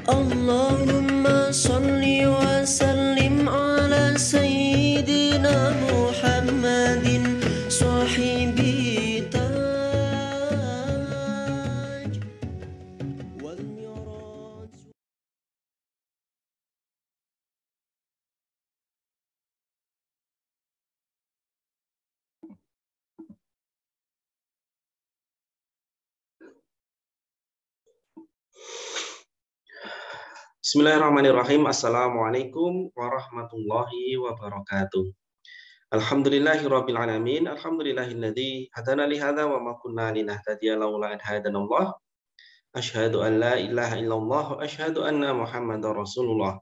Allahumma salli wa sallim ala sayyidina Muhammadin sahibi taj wal miraj. Bismillahirrahmanirrahim. Assalamualaikum warahmatullahi wabarakatuh. Alhamdulillahirabbil alamin. Alhamdulillahilladzi hadana li hadza wa ma kunna linahtadiya laula an hadanallah. Asyhadu an la ilaha illallah wa asyhadu anna Muhammadar Rasulullah.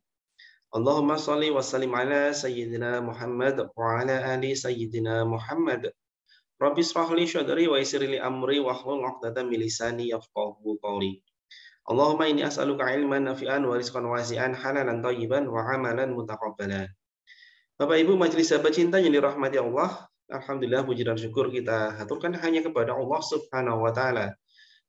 Allahumma shalli wa sallim ala sayyidina Muhammad wa ala ali sayyidina Muhammad. Rabbi shrah li sadri wa yassir li amri wa hlul 'uqdatam min lisani yafqahu qawli. Allahumma inni as'aluka ilman nafi'an wa rizqan wasi'an halalan thayyiban wa amalan mutaqabbalan. Bapak Ibu majelis sahabat cinta yang dirahmati Allah, alhamdulillah puji dan syukur kita haturkan hanya kepada Allah Subhanahu wa taala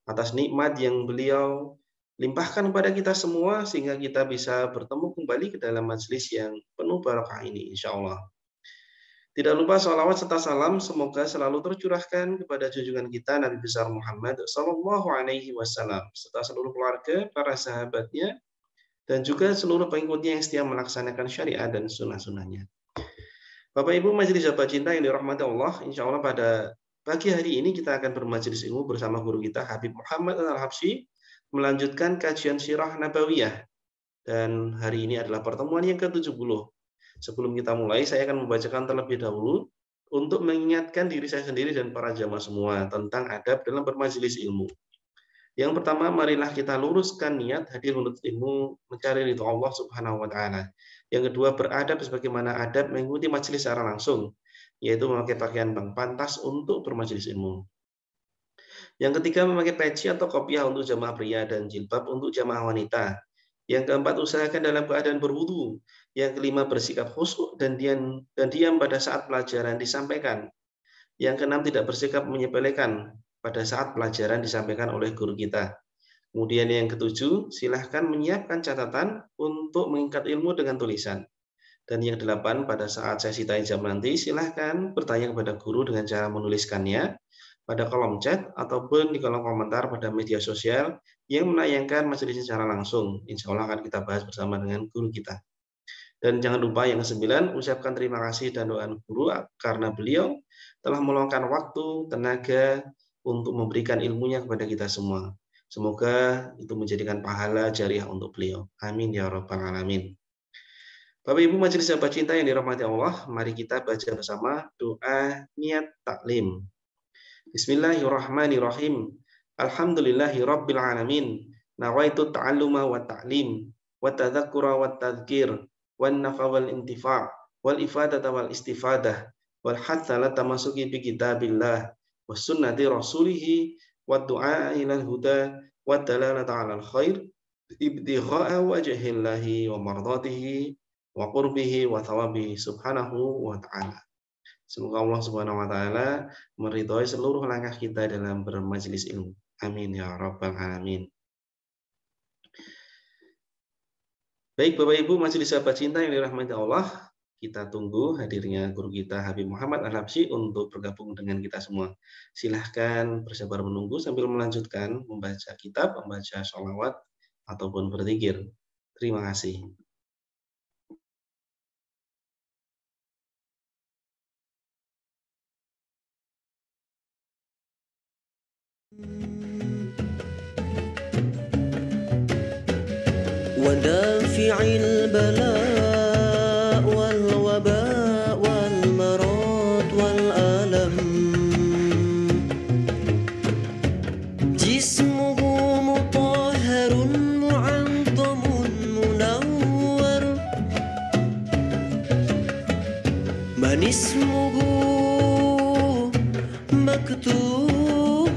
atas nikmat yang Beliau limpahkan kepada kita semua sehingga kita bisa bertemu kembali ke dalam majelis yang penuh barakah ini insyaallah. Tidak lupa sholawat serta salam semoga selalu tercurahkan kepada junjungan kita Nabi besar Muhammad Sallallahu Alaihi Wasallam serta seluruh keluarga, para sahabatnya, dan juga seluruh pengikutnya yang setia melaksanakan syariat dan sunnah-sunnahnya. Bapak Ibu majelis sahabat cinta yang dirahmati Allah, insya Allah pada pagi hari ini kita akan bermajelis ilmu bersama guru kita Habib Muhammad Al-Habsyi melanjutkan kajian Sirah Nabawiyah, dan hari ini adalah pertemuan yang ke-70. Sebelum kita mulai, saya akan membacakan terlebih dahulu untuk mengingatkan diri saya sendiri dan para jamaah semua tentang adab dalam bermajelis ilmu. Yang pertama, marilah kita luruskan niat hadir menuntut ilmu, mencari ridho Allah Subhanahu wa taala. Yang kedua, beradab sebagaimana adab mengikuti majelis secara langsung, yaitu memakai pakaian yang pantas untuk bermajelis ilmu. Yang ketiga, memakai peci atau kopiah untuk jamaah pria dan jilbab untuk jamaah wanita. Yang keempat, usahakan dalam keadaan berwudu. Yang kelima, bersikap khusyuk dan diam pada saat pelajaran disampaikan. Yang keenam, tidak bersikap menyepelekan pada saat pelajaran disampaikan oleh guru kita. Kemudian yang ketujuh, silahkan menyiapkan catatan untuk mengikat ilmu dengan tulisan. Dan yang kedelapan, pada saat sesi tanya jawab nanti, silahkan bertanya kepada guru dengan cara menuliskannya pada kolom chat ataupun di kolom komentar pada media sosial yang menayangkan majelis secara langsung. Insya Allah akan kita bahas bersama dengan guru kita. Dan jangan lupa yang ke-9, ucapkan terima kasih dan doa guru karena beliau telah meluangkan waktu, tenaga untuk memberikan ilmunya kepada kita semua. Semoga itu menjadikan pahala jariah untuk beliau. Amin ya rabbal alamin. Bapak Ibu majelis sahabat cinta yang dirahmati Allah, mari kita baca bersama doa niat taklim. Bismillahirrahmanirrahim. Alhamdulillahi rabbil alamin. Nawaitu ta'alluma wa ta'lim wa tadzakkura wa tadhkir wan nafa wal intifa' wal ifadata wal istifadah wal hatha la tamasuki bi kitabillah was sunnati rasulih wa du'a ilal huda wa dalalata 'alal khair ibtigha'a wajhillahi wa mardatihi wa qurbihi wa thawabihi subhanahu wa ta'ala. Semoga Allah Subhanahu wa taala meridhai seluruh langkah kita dalam bermajelis ilmu. Amin ya rabbal alamin. Baik Bapak Ibu majelis sahabat cinta yang dirahmati Allah, kita tunggu hadirnya guru kita Habib Muhammad Al-Habsyi untuk bergabung dengan kita semua. Silahkan bersabar menunggu sambil melanjutkan membaca kitab, membaca sholawat ataupun berzikir. Terima kasih. ودافع البلاء والوباء والمرض والألم جسمه مطهر معظم منور من اسمه مكتوب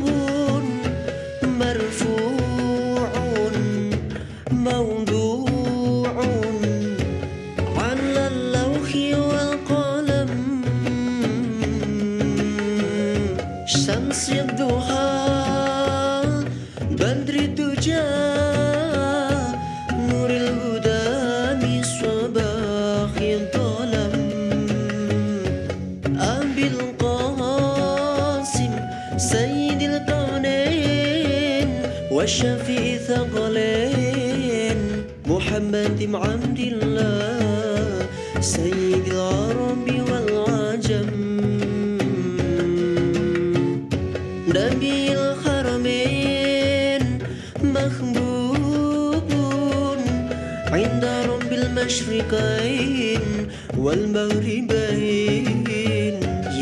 مرفوع موضوع على اللوح والقلم شمس الضحى بدر الدجى نور الهدى بصباح الظلم أبي القاسم سيد الكونين والشفيع ثقلين محمد بن عبد الله سيد العرب والعجم نبي الحرمين محبوب عند رب المشرقين والمغربين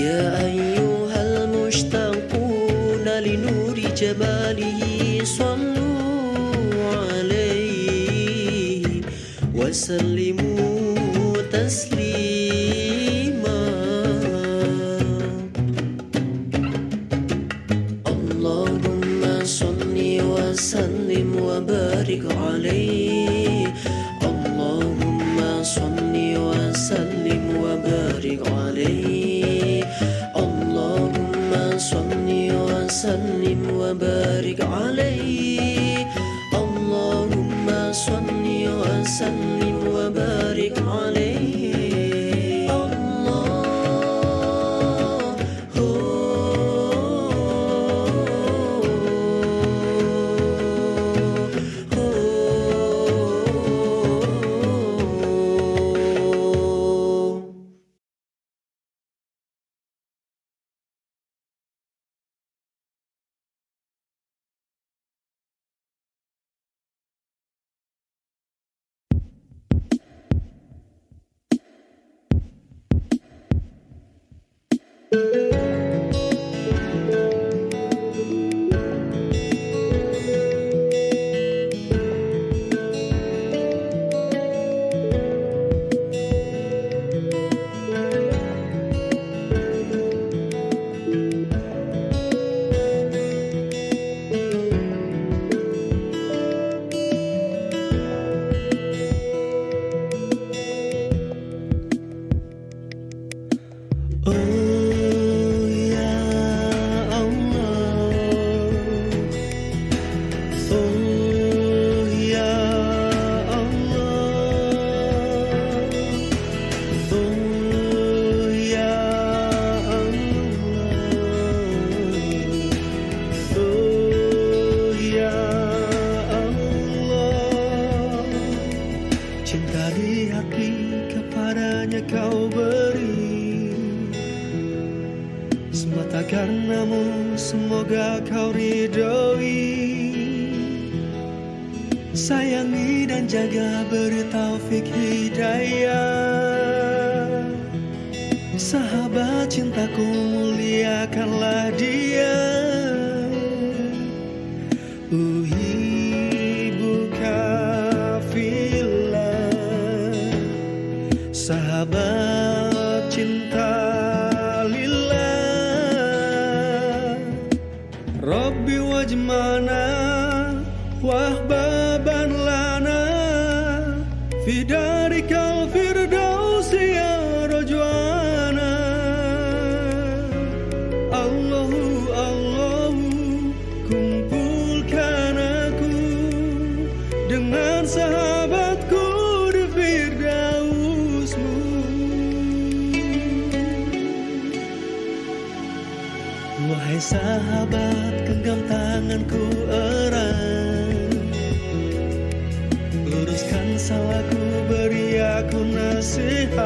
يا أيها المشتاقون لنور جماله صلوا عليه وسلموا تسليما اللهم صل وسلم وبارك عليه اللهم صل وسلم وبارك عليه اللهم صل وسلم وبارك عليه اللهم صل وسلم وبارك عليه Karenamu semoga kau ridhoi, sayangi dan jaga, beri taufik hidayah. Sahabat cintaku muliakanlah dia. Uhibbuka fillah, sahabat cinta Rabbi wajmana wahbaban lana fi darikal firdausi ya rajwana. Allahu Allahu kumpulkan aku dengan sahabatku di firdausmu. Wahai sahabat, genggam tanganku erat, luruskan salahku, beri aku nasihat.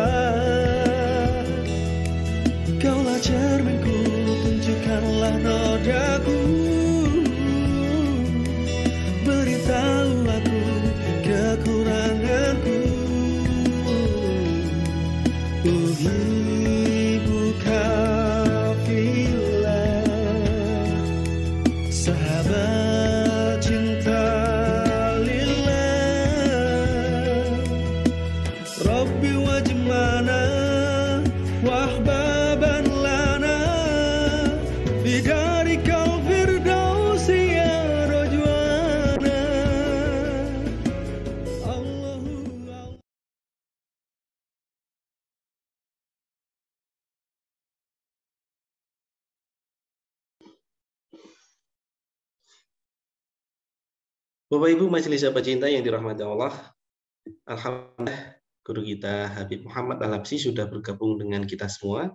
Kaulah cerminku, tunjukkanlah nodaku. Bapak Ibu majelis sahabat cinta yang dirahmati Allah, alhamdulillah guru kita Habib Muhammad Al-Habsyi sudah bergabung dengan kita semua.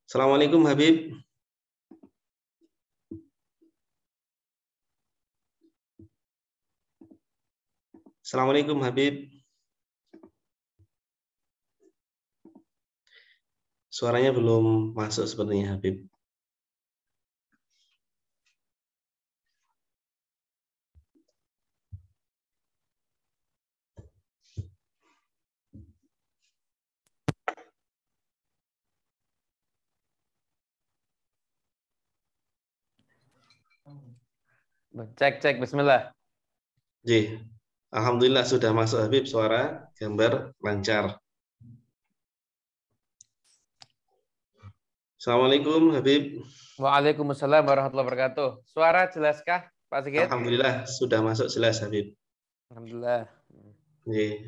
Assalamualaikum Habib. Assalamualaikum Habib. Suaranya belum masuk sepertinya Habib. Cek, bismillah. Ji, alhamdulillah sudah masuk Habib, suara, gambar lancar. Assalamualaikum Habib. Waalaikumsalam warahmatullahi wabarakatuh. Suara jelaskah Pak Sigit? Alhamdulillah sudah masuk jelas Habib. Alhamdulillah.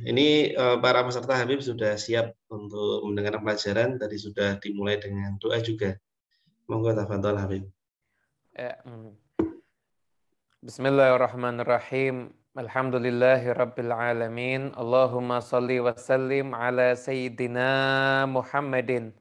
Ini para peserta Habib sudah siap untuk mendengar pelajaran. Tadi sudah dimulai dengan doa juga. Monggo tafadhol Habib. Ya. Bismillahirrahmanirrahim. Alhamdulillahi rabbil alamin. Allahumma salli wa sallim ala sayyidina Muhammadin.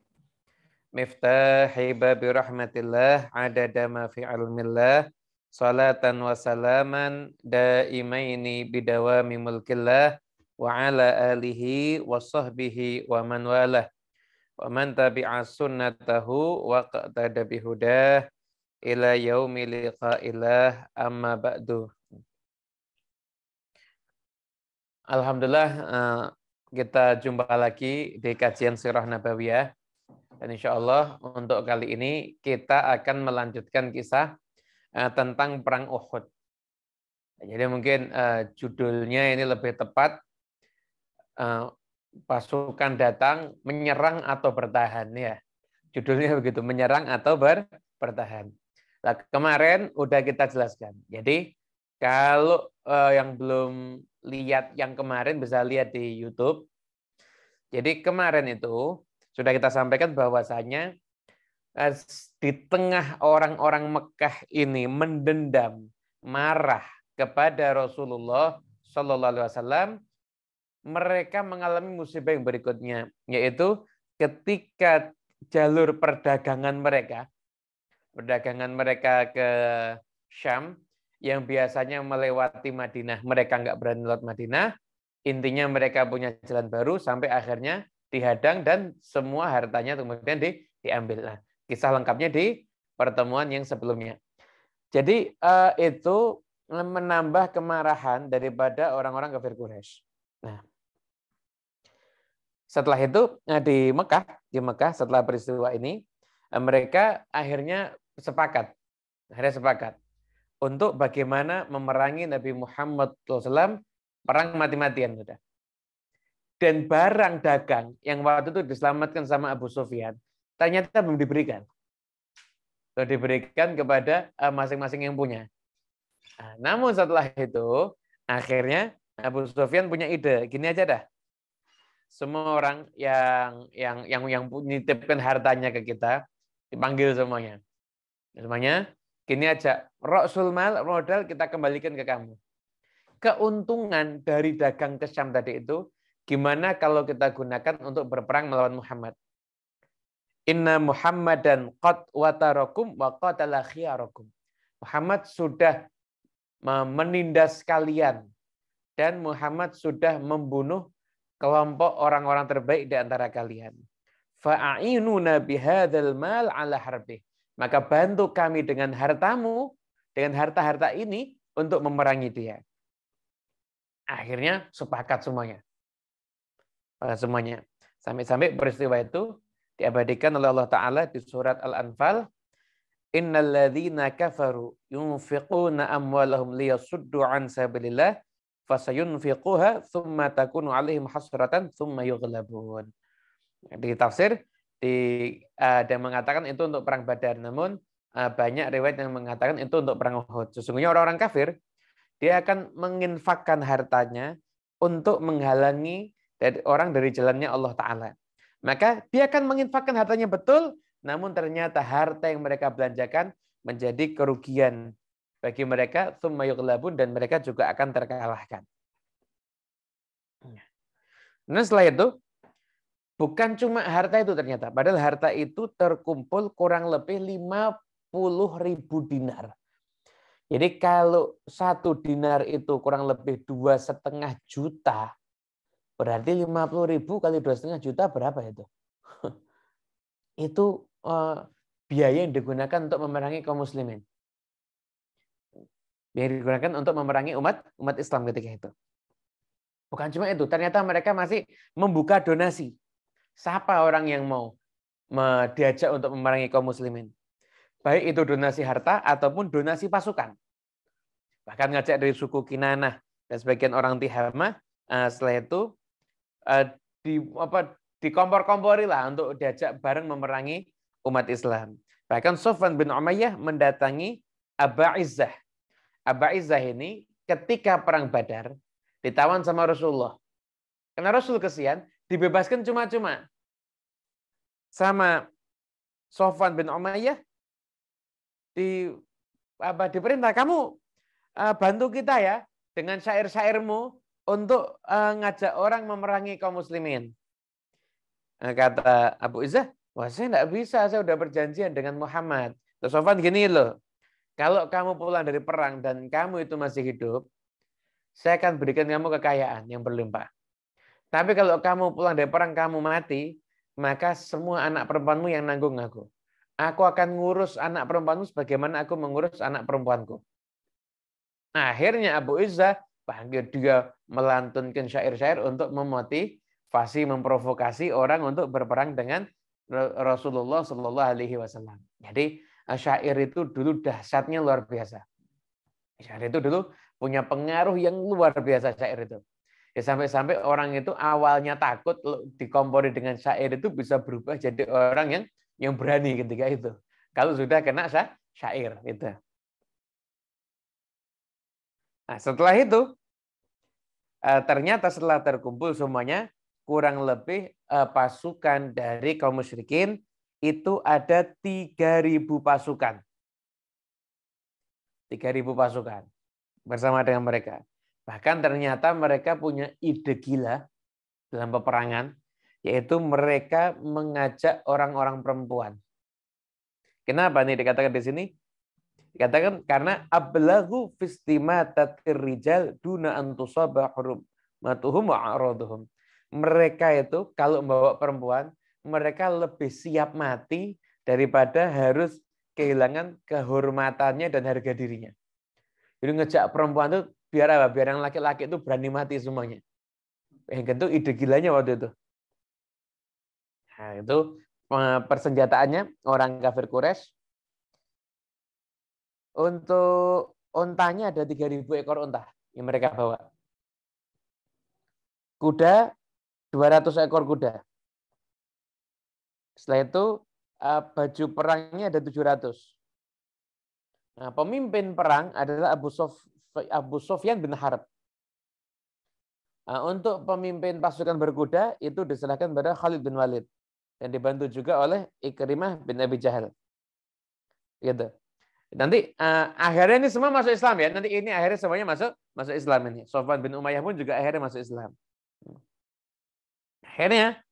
Miftahi babi rahmatillah adada ma fi ilmillah. Salatan wa salaman daimaini bidawami mulkillah. Wa ala alihi wa sahbihi wa man walah. Wa man tabi'a sunnatahu wa qa'tada bihudah ila yaumi liqa'illah amma ba'du. Alhamdulillah kita jumpa lagi di kajian Sirah Nabawiyah. Dan insya Allah untuk kali ini kita akan melanjutkan kisah tentang Perang Uhud. Jadi mungkin judulnya ini lebih tepat, pasukan datang menyerang atau bertahan ya. Judulnya begitu, menyerang atau bertahan. Nah, kemarin udah kita jelaskan. Jadi kalau yang belum lihat yang kemarin bisa lihat di YouTube. Jadi kemarin itu sudah kita sampaikan bahwasanya di tengah orang-orang Mekah ini mendendam, marah kepada Rasulullah Shallallahu Alaihi Wasallam, mereka mengalami musibah yang berikutnya, yaitu ketika jalur perdagangan mereka ke Syam yang biasanya melewati Madinah, mereka nggak berani lewat Madinah. Intinya mereka punya jalan baru sampai akhirnya dihadang dan semua hartanya kemudian diambil. Nah, kisah lengkapnya di pertemuan yang sebelumnya. Jadi itu menambah kemarahan daripada orang-orang kafir Quraisy. Nah, setelah itu di Mekah setelah peristiwa ini mereka akhirnya sepakat untuk bagaimana memerangi Nabi Muhammad SAW, perang mati-matian sudah. Dan barang dagang yang waktu itu diselamatkan sama Abu Sufyan ternyata belum diberikan. Belum diberikan kepada masing-masing yang punya. Nah, namun setelah itu akhirnya Abu Sufyan punya ide, gini aja dah. Semua orang yang nitipkan hartanya ke kita dipanggil semuanya. Semuanya gini aja, Rasul mal modal kita kembalikan ke kamu. Keuntungan dari dagang ke Syam tadi itu gimana kalau kita gunakan untuk berperang melawan Muhammad? Inna Muhammadan qad watarakum wa qatala khiyarakum. Muhammad sudah menindas kalian dan Muhammad sudah membunuh kelompok orang-orang terbaik di antara kalian. Fa'inuna bihadzal mal ala harbih. Maka bantu kami dengan hartamu, dengan harta-harta ini untuk memerangi dia. Akhirnya sepakat semuanya. Sampai-sampai peristiwa itu diabadikan oleh Allah Ta'ala di surat Al-Anfal. Innal ladzina kafaru yunfiquna amwalahum liyasuddu an sabilillah fasayunfiquha thumma takunu alaihim hasratan thumma yughlabun. Di tafsir ada mengatakan itu untuk perang Badar, namun banyak riwayat yang mengatakan itu untuk perang Uhud. Sesungguhnya orang-orang kafir dia akan menginfakkan hartanya untuk menghalangi orang dari jalannya Allah Ta'ala. Maka dia akan menginfakkan hartanya betul, namun ternyata harta yang mereka belanjakan menjadi kerugian bagi mereka, tsumma yughlabun, dan mereka juga akan terkalahkan. Nah, setelah itu bukan cuma harta itu ternyata, padahal harta itu terkumpul kurang lebih 50.000 dinar. Jadi kalau 1 dinar itu kurang lebih 2,5 juta, berarti 50.000 kali 2,5 juta berapa itu? Itu biaya yang digunakan untuk memerangi kaum muslimin. Yang digunakan untuk memerangi umat Islam ketika itu. Bukan cuma itu, ternyata mereka masih membuka donasi. Siapa orang yang mau diajak untuk memerangi kaum muslimin? Baik itu donasi harta ataupun donasi pasukan. Bahkan ngajak dari suku Kinanah dan sebagian orang Tihama. Setelah itu dikompor-kompori lah untuk diajak bareng memerangi umat Islam. Bahkan Sofwan bin Umayyah mendatangi Aba Izzah. Aba Izzah ini ketika perang Badar ditawan sama Rasulullah. Karena Rasul kesian, dibebaskan cuma-cuma. Sama Sofwan bin Umayyah diperintah, kamu bantu kita ya dengan syair-syairmu untuk ngajak orang memerangi kaum muslimin. Kata Abu Izzah, wah saya tidak bisa, saya sudah berjanjian dengan Muhammad. Terus Sofwan gini loh, kalau kamu pulang dari perang dan kamu itu masih hidup, saya akan berikan kamu kekayaan yang berlimpah. Tapi kalau kamu pulang dari perang, kamu mati, maka semua anak perempuanmu yang nanggung aku. Aku akan ngurus anak perempuanmu sebagaimana aku mengurus anak perempuanku. Nah, akhirnya Abu Izzah panggil dia melantunkan syair-syair untuk memotivasi, memprovokasi orang untuk berperang dengan Rasulullah Shallallahu Alaihi Wasallam. Jadi syair itu dulu dahsyatnya luar biasa. Syair itu dulu punya pengaruh yang luar biasa syair itu. Ya, sampai-sampai orang itu awalnya takut dikompori dengan syair itu bisa berubah jadi orang yang berani ketika itu. Kalau sudah kena syair itu. Nah, setelah itu ternyata setelah terkumpul semuanya kurang lebih pasukan dari kaum musyrikin itu ada 3.000 pasukan. 3.000 pasukan bersama dengan mereka. Bahkan ternyata mereka punya ide gila dalam peperangan, yaitu mereka mengajak orang-orang perempuan. Kenapa nih dikatakan di sini? Dikatakan karena ablaghu fistimatatir rijal duna antusaba hurmatuhum wa a'raduhum. Mereka itu kalau membawa perempuan, mereka lebih siap mati daripada harus kehilangan kehormatannya dan harga dirinya. Jadi ngejak perempuan itu biar apa? Biar yang laki-laki itu berani mati semuanya. Yang itu ide gilanya waktu itu. Nah, itu persenjataannya orang kafir Quraisy. Untuk untanya ada 3.000 ekor unta yang mereka bawa. Kuda 200 ekor kuda. Setelah itu baju perangnya ada 700. Nah, pemimpin perang adalah Abu Sufyan bin Harb. Nah, untuk pemimpin pasukan berkuda itu diserahkan pada Khalid bin Walid dan dibantu juga oleh Ikrimah bin Abi Jahal. Gitu. Nanti akhirnya ini semua masuk Islam ya. Nanti ini akhirnya semuanya masuk Islam ini. Sofwan bin Umayyah pun juga akhirnya masuk Islam. Akhirnya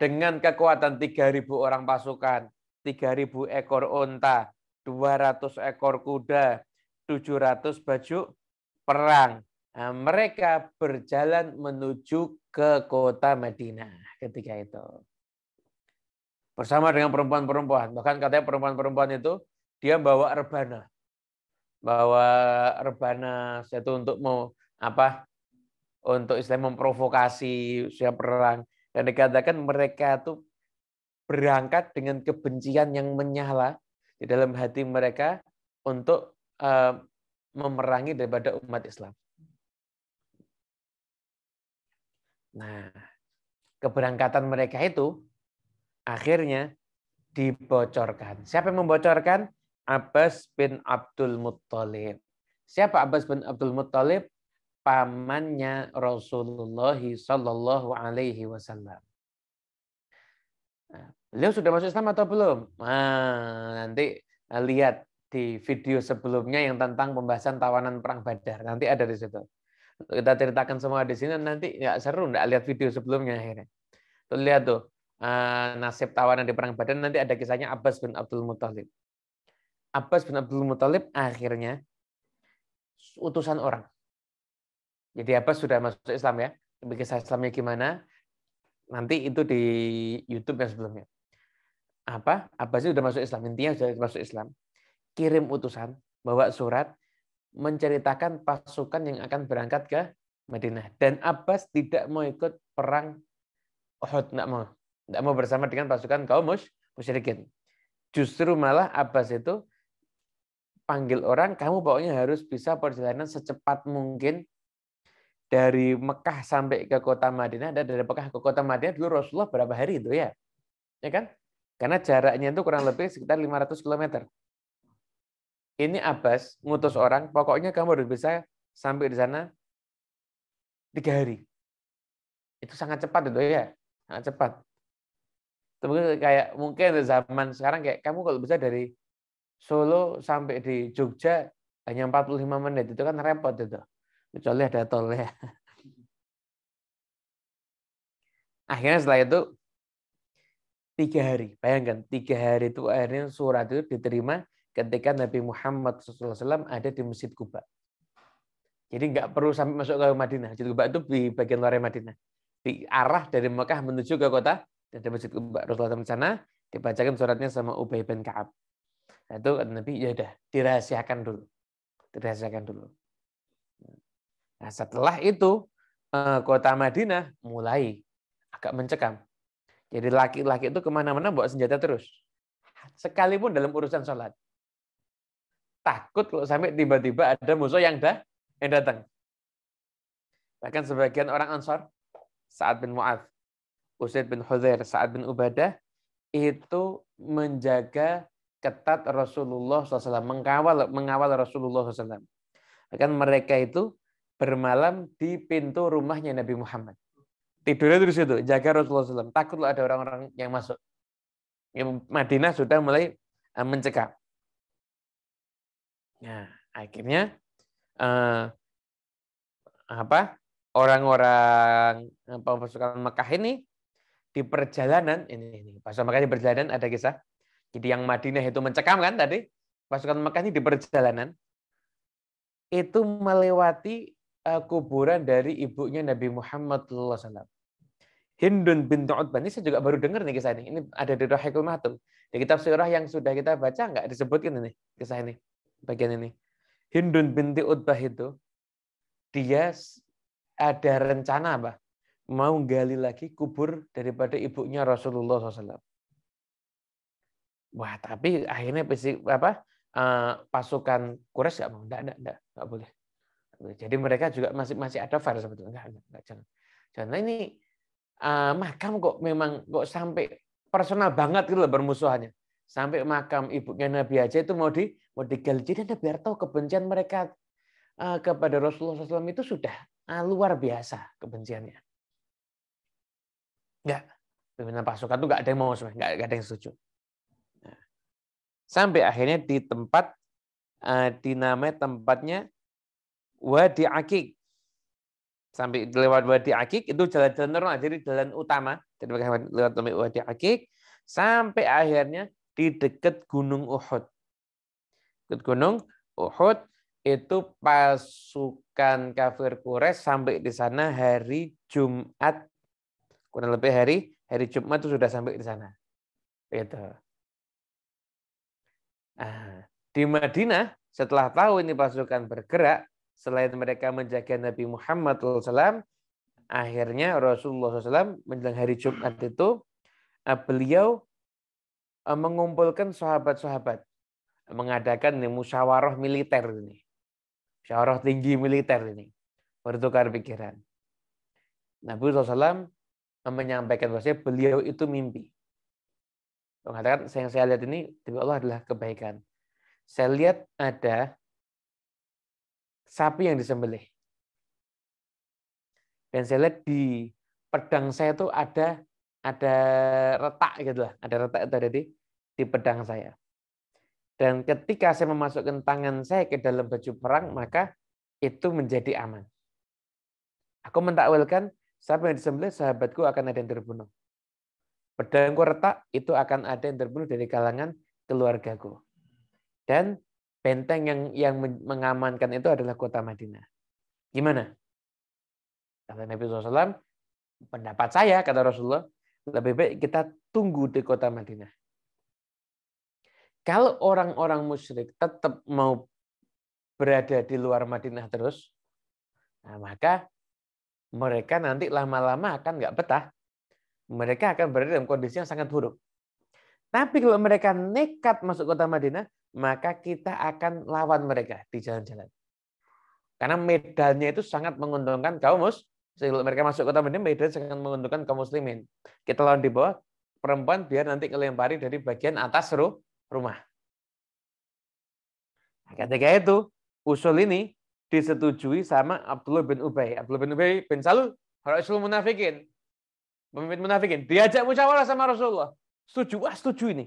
dengan kekuatan 3.000 orang pasukan, 3.000 ekor unta, 200 ekor kuda, 700 baju perang. Nah, mereka berjalan menuju ke kota Madinah ketika itu. Bersama dengan perempuan-perempuan. Bahkan katanya perempuan-perempuan itu dia bawa rebana. Bawa rebana itu untuk untuk Islam memprovokasi siap perang. Dan dikatakan mereka itu berangkat dengan kebencian yang menyala di dalam hati mereka untuk memerangi daripada umat Islam. Nah, keberangkatan mereka itu akhirnya dibocorkan. Siapa yang membocorkan? Abbas bin Abdul Muttalib. Siapa Abbas bin Abdul Muttalib? Pamannya Rasulullah Sallallahu Alaihi Wasallam. Beliau sudah masuk Islam atau belum? Nah, nanti lihat di video sebelumnya yang tentang pembahasan tawanan perang Badar. Nanti ada di situ. Kita ceritakan semua di sini, nanti nggak seru nggak lihat video sebelumnya akhirnya. Tuh lihat tuh nasib tawanan di perang Badar, nanti ada kisahnya Abbas bin Abdul Muthalib. Abbas bin Abdul Muthalib akhirnya utusan orang. Jadi Abbas sudah masuk Islam ya. Tapi kisah Islamnya gimana? Nanti itu di YouTube yang sebelumnya. Abbas sudah masuk Islam, intinya sudah masuk Islam. Kirim utusan, bawa surat, menceritakan pasukan yang akan berangkat ke Madinah. Dan Abbas tidak mau ikut perang Uhud, tidak mau bersama dengan pasukan kaum musyrikin. Justru malah Abbas itu panggil orang, kamu pokoknya harus bisa perjalanan secepat mungkin dari Mekah sampai ke kota Madinah. Dan dari Mekah ke kota Madinah dulu Rasulullah berapa hari itu ya? Ya kan? Karena jaraknya itu kurang lebih sekitar 500 km. Ini Abbas ngutus orang, pokoknya kamu harus bisa sampai di sana 3 hari. Itu sangat cepat itu ya, sangat cepat. Itu kayak mungkin zaman sekarang kayak kamu kalau bisa dari Solo sampai di Jogja hanya 45 menit, itu kan repot itu. Kecuali ada tol ya. Akhirnya setelah itu 3 hari. Bayangkan 3 hari itu akhirnya surat itu diterima ketika Nabi Muhammad SAW ada di Masjid Quba. Jadi nggak perlu sampai masuk ke Madinah. Masjid Quba itu di bagian luar Madinah. Di arah dari Mekah menuju ke kota dan di Masjid Quba. Rasulullah di sana dibacakan suratnya sama Ubay bin Ka'ab. Nah, itu Nabi ya udah dirahasiakan dulu. Dirahasiakan dulu. Nah, setelah itu kota Madinah mulai agak mencekam. Jadi laki-laki itu kemana-mana bawa senjata terus. Sekalipun dalam urusan sholat. Takut kalau sampai tiba-tiba ada musuh yang datang. Bahkan sebagian orang Ansar, Sa'ad bin Mu'adz, Usaid bin Hudzair, Sa'ad bin Ubadah, itu menjaga ketat Rasulullah SAW, mengawal Rasulullah SAW. Bahkan mereka itu bermalam di pintu rumahnya Nabi Muhammad. Tidurnya di situ, jaga Rasulullah SAW. Takut ada orang-orang yang masuk. Madinah sudah mulai mencekam. Nah, akhirnya orang-orang pasukan Mekah ini di perjalanan ini pasukan Mekah di perjalanan ada kisah. Jadi yang Madinah itu mencekam kan tadi, pasukan Mekah ini di perjalanan itu melewati kuburan dari ibunya Nabi Muhammad SAW. Hindun bintu Utbah, ini saya juga baru dengar nih kisah ini. Ini ada di Rahikul Mahtum. Di kitab sirah yang sudah kita baca nggak disebutkan ini kisah ini. Bagian ini. Hindun binti Utbah itu dia ada rencana mau gali lagi kubur daripada ibunya Rasulullah SAW. Wah, tapi akhirnya pasukan Quraisy nggak mau, nggak boleh. Jadi mereka juga masih ada far sebetulnya. Enggak, jangan ini makam kok memang kok sampai personal banget gitu loh bermusuhannya. Sampai makam ibunya Nabi aja itu mau digali. Jadi Anda biar tahu kebencian mereka kepada Rasulullah SAW itu sudah luar biasa kebenciannya. Enggak. Pimpinan pasukan itu enggak ada yang mau, enggak ada yang setuju. Nah, sampai akhirnya di tempat dinamai tempatnya Wadi Aqiq. Sampai lewat Wadi Aqiq itu jalan-jalan normal, jadi jalan utama. Jadi lewat Wadi Aqiq sampai akhirnya di dekat Gunung Uhud. Dekat Gunung Uhud itu pasukan kafir Quraisy sampai di sana hari Jumat. Kurang lebih hari Jumat itu sudah sampai di sana. Itu. Di Madinah setelah tahu ini pasukan bergerak, selain mereka menjaga Nabi Muhammad SAW, akhirnya Rasulullah SAW menjelang hari Jumat itu beliau mengumpulkan sahabat-sahabat, mengadakan musyawarah militer ini, musyawarah tinggi militer ini, bertukar pikiran. Nabi SAW menyampaikan bahwa beliau itu mimpi. Mengatakan yang saya lihat ini dari Allah adalah kebaikan. Saya lihat ada sapi yang disembelih. Dan saya lihat di pedang saya itu ada retak gitu lah, ada retak itu ada di pedang saya. Dan ketika saya memasukkan tangan saya ke dalam baju perang, maka itu menjadi aman. Aku mentakwilkan, siapa yang disembelih, sahabatku akan ada yang terbunuh. Pedangku retak, itu akan ada yang terbunuh dari kalangan keluargaku. Dan benteng yang mengamankan itu adalah kota Madinah. Gimana? Kata Nabi SAW, pendapat saya, kata Rasulullah, lebih baik kita tunggu di kota Madinah. Kalau orang-orang musyrik tetap mau berada di luar Madinah terus, nah maka mereka nanti lama-lama akan nggak betah. Mereka akan berada dalam kondisi yang sangat buruk. Tapi kalau mereka nekat masuk kota Madinah, maka kita akan lawan mereka di jalan-jalan. Karena medannya itu sangat menguntungkan kaum muslim. Kalau mereka masuk kota Madinah, medan sangat menguntungkan kaum muslimin. Kita lawan di bawah, perempuan biar nanti ngelempari dari bagian atas rumah. Ketika itu, usul ini disetujui sama Abdullah bin Ubay. Abdullah bin Ubay bin Salul, Rasul munafikin. Pemimpin munafikin. Diajak musyawarah sama Rasulullah. Setuju, wah setuju ini.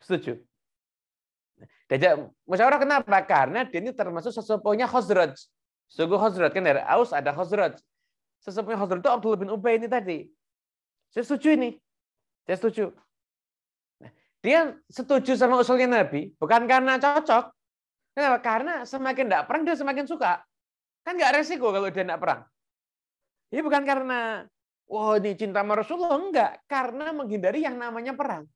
Setuju. Diajak musyawarah kenapa? Karena dia ini termasuk sesepuhnya Khazraj. Suku Khazraj, kan dari Aus ada Khazraj. Sesepuhnya Khazraj itu Abdullah bin Ubay ini tadi. Saya setuju ini. Saya setuju. Nah, dia setuju sama usulnya Nabi, bukan karena cocok. Kenapa? Karena semakin tidak perang, dia semakin suka. Kan nggak resiko kalau dia tidak perang. Ini bukan karena, wah ini cinta sama Rasulullah. Enggak. Karena menghindari yang namanya perang.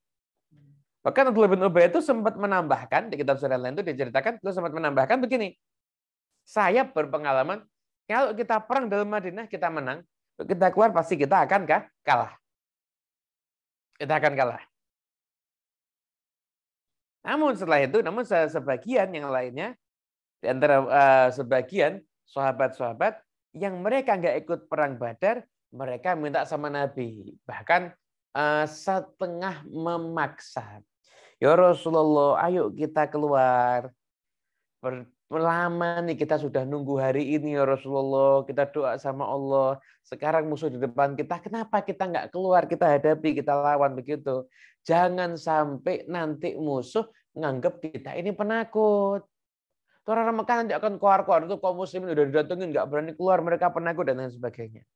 Bahkan Abdullah bin Ubay itu sempat menambahkan, di kitab surat lain itu diceritakan, dia sempat menambahkan begini. Saya berpengalaman, kalau kita perang dalam Madinah, kita menang. Kita keluar, pasti kita akan kalah. Kita akan kalah. Namun setelah itu, sebagian yang lainnya, di antara sebagian sahabat-sahabat yang mereka nggak ikut perang Badar, mereka minta sama Nabi. Bahkan setengah memaksa. Ya Rasulullah, ayo kita keluar. Lama nih kita sudah nunggu hari ini ya Rasulullah. Kita doa sama Allah. Sekarang musuh di depan kita. Kenapa kita nggak keluar? Kita hadapi, kita lawan begitu. Jangan sampai nanti musuh nganggap kita ini penakut. Orang Mekah nanti akan keluar-keluar. Itu kaum muslimin udah didatengin, nggak berani keluar. Mereka penakut dan lain sebagainya.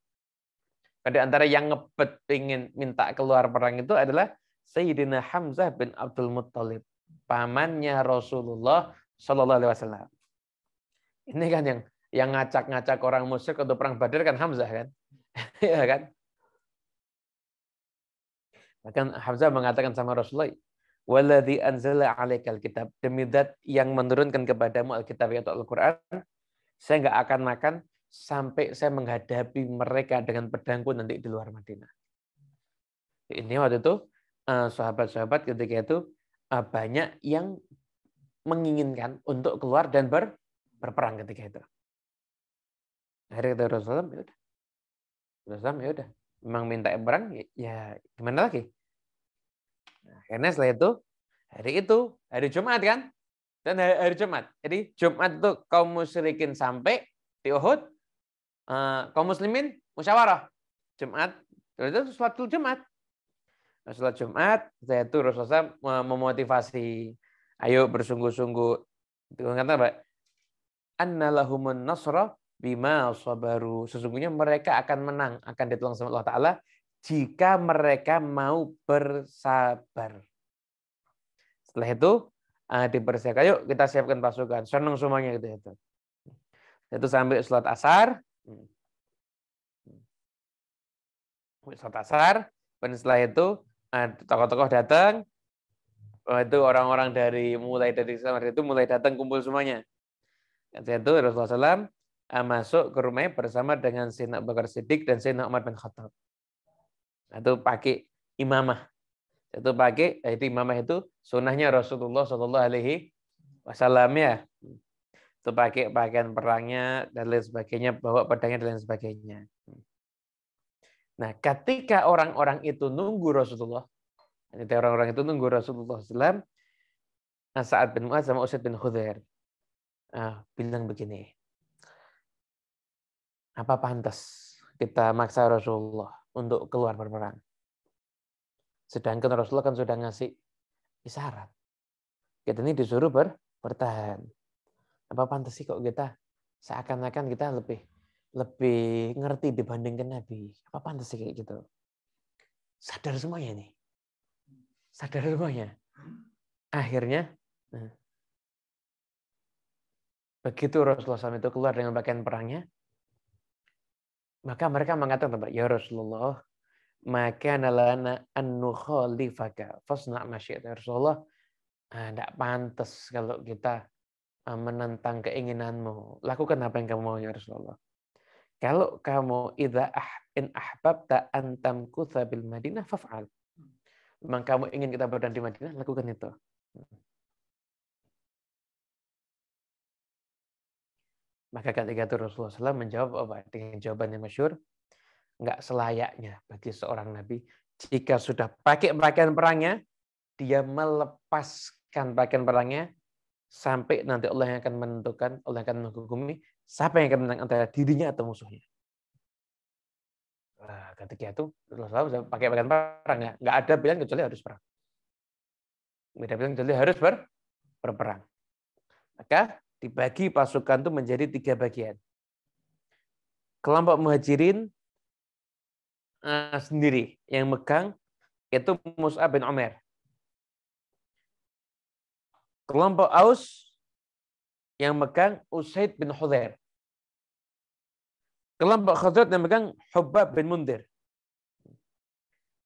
Pada antara yang ngebet ingin minta keluar perang itu adalah Sayyidina Hamzah bin Abdul Muttalib. Pamannya Rasulullah Sallallahu Alaihi Wasallam. Ini kan yang ngacak-ngacak orang musyrik untuk perang Badar kan Hamzah kan. Ya kan? Bahkan Hamzah mengatakan sama Rasulullah, "Waladzi anzala 'alaikal kitab." Demi zat yang menurunkan kepadamu Alkitab yaitu Al-Qur'an, saya enggak akan makan sampai saya menghadapi mereka dengan pedangku nanti di luar Madinah. Ini waktu itu sahabat-sahabat ketika itu banyak yang menginginkan untuk keluar dan berperang ketika itu. Akhirnya kata Rasulullah, ya udah. Rasulullah ya udah. Memang minta perang, ya gimana lagi? Nah, karena setelah itu, hari Jumat kan? Dan hari Jumat. Jadi Jumat itu kaum musyrikin sampai di Uhud, kaum muslimin musyawarah. Jumat, itu suatu Jumat. Sholat Jumat, setelah itu Rasulullah memotivasi, ayo bersungguh-sungguh. Itu kata apa? Anna lahumun nasra bima sabaru. Sesungguhnya mereka akan menang, akan ditolong sama Allah Ta'ala jika mereka mau bersabar. Setelah itu dipersiapkan, yuk kita siapkan pasukan. Senang semuanya gitu. Itu sampai sholat asar. Sholat asar. Dan setelah itu tokoh-tokoh datang. Itu orang-orang mulai dari itu mulai datang kumpul semuanya. Setelah itu Rasulullah SAW masuk ke rumahnya bersama dengan Sayyidina Abu Bakar Siddiq dan Sayyidina Umar bin Khattab. Itu pakai imamah. Itu imamah itu sunnahnya Rasulullah SAW ya. Itu pakai pakaian perangnya dan lain sebagainya, bawa pedangnya dan lain sebagainya. Nah, ketika orang-orang itu nunggu Rasulullah SAW, Sa'ad bin Mu'adz sama Usaid bin Khudair bilang begini, apa pantas kita maksa Rasulullah untuk keluar berperang? Sedangkan Rasulullah kan sudah ngasih isyarat. Kita ini disuruh bertahan. Apa pantas sih kok kita seakan-akan kita lebih ngerti dibandingkan Nabi? Apa pantas sih kayak gitu? Sadar semuanya nih. Sadar semuanya. Akhirnya, begitu Rasulullah SAW itu keluar dengan pakaian perangnya, maka mereka mengatakan, ya Rasulullah, maka nalana an-nukhalifaka fasna' ma syi'ta. Rasulullah, tidak pantas kalau kita menentang keinginanmu. Lakukan apa yang kamu mau ya Rasulullah. Kalau kamu in ahbabta an tamkutha bil Madinah faf'al. Memang kamu ingin kita berada di Madinah, lakukan itu. Maka ketika itu Rasulullah SAW menjawab apa? Dengan jawaban yang masyhur, enggak selayaknya bagi seorang nabi jika sudah pakai pakaian perangnya, dia melepaskan pakaian perangnya sampai nanti Allah yang akan menentukan, Allah yang akan menghukumi siapa yang akan menang antara dirinya atau musuhnya. Nah, ketika itu Rasulullah SAW pakai pakaian perang, enggak ada pilihan kecuali harus perang. Enggak ada pilihan kecuali harus berperang. Maka dibagi pasukan itu menjadi 3 bagian. Kelompok Muhajirin sendiri yang megang itu Mus'ab bin Umair. Kelompok Aus yang megang Usaid bin Hudzair. Kelompok Khazraj yang megang Hubbab bin Mundir.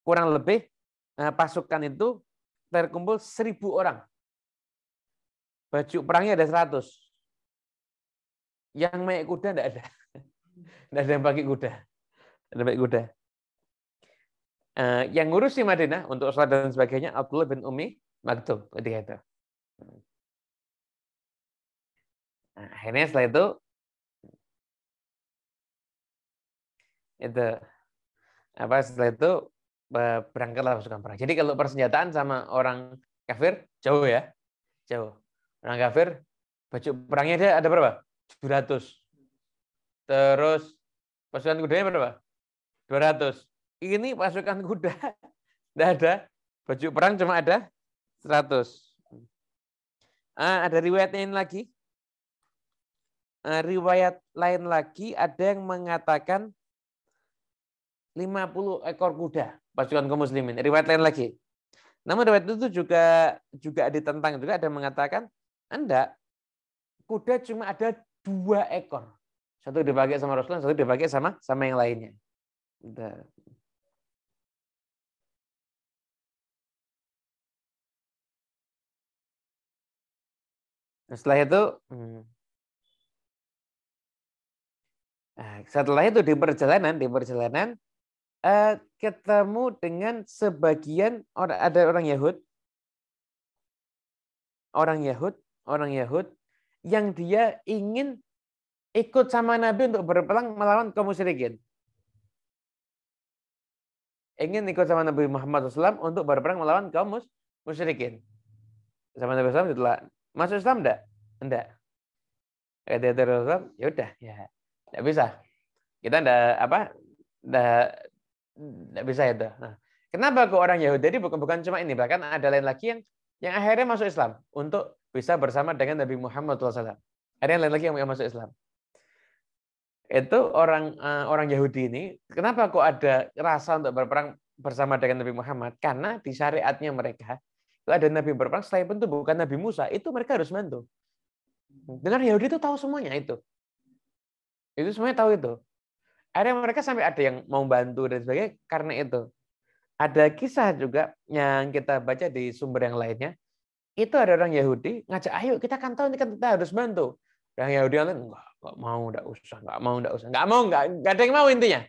Kurang lebih pasukan itu terkumpul 1.000 orang. Baju perangnya ada 100. Yang naik kuda enggak ada. Enggak ada yang pakai kuda. Ada pakai kuda. Yang ngurusi Madinah untuk sholat dan sebagainya Abdullah bin Ummi Maktum ketika itu. Nah, akhirnya setelah itu setelah itu berangkatlah pasukan perang. Jadi kalau persenjataan sama orang kafir jauh ya, jauh. Orang kafir baju perangnya dia ada berapa? 700. Terus pasukan kudanya berapa? 200. Ini pasukan kuda tidak ada. Baju perang cuma ada 100. Ada riwayat lain lagi. Riwayat lain lagi ada yang mengatakan 50 ekor kuda pasukan kaum muslimin. Riwayat lain lagi. Namun riwayat itu juga ditentang juga, ada yang mengatakan enggak. Kuda cuma ada 2 ekor. Satu dipakai sama Rasulullah, satu dipakai sama yang lainnya. Setelah itu di perjalanan ketemu dengan sebagian ada orang Yahud yang dia ingin ikut sama Nabi untuk berperang melawan kaum musyrikin. Ingin ikut sama Nabi Muhammad SAW untuk berperang melawan kaum musyrikin. Sama Nabi SAW setelah masuk Islam enggak. Kata Rasulullah, ya udah, ya enggak bisa. Kita enggak bisa itu. Nah, kenapa kok orang Yahudi? Jadi bukan cuma ini, bahkan ada lain lagi yang akhirnya masuk Islam untuk bisa bersama dengan Nabi Muhammad SAW. Ada yang lain lagi yang masuk Islam. Itu orang Yahudi ini, kenapa kok ada rasa untuk berperang bersama dengan Nabi Muhammad? Karena di syariatnya mereka itu ada Nabi berperang, setelah itu bukan Nabi Musa, itu mereka harus bantu. Dengan Yahudi itu tahu semuanya itu. Itu semuanya tahu itu. Ada mereka sampai ada yang mau bantu dan sebagainya karena itu. Ada kisah juga yang kita baca di sumber yang lainnya. Itu ada orang Yahudi ngajak, ayo kita kan tahu ini kan kita harus bantu. Orang Yahudi yang lain enggak mau, enggak usah. Enggak ada yang mau intinya.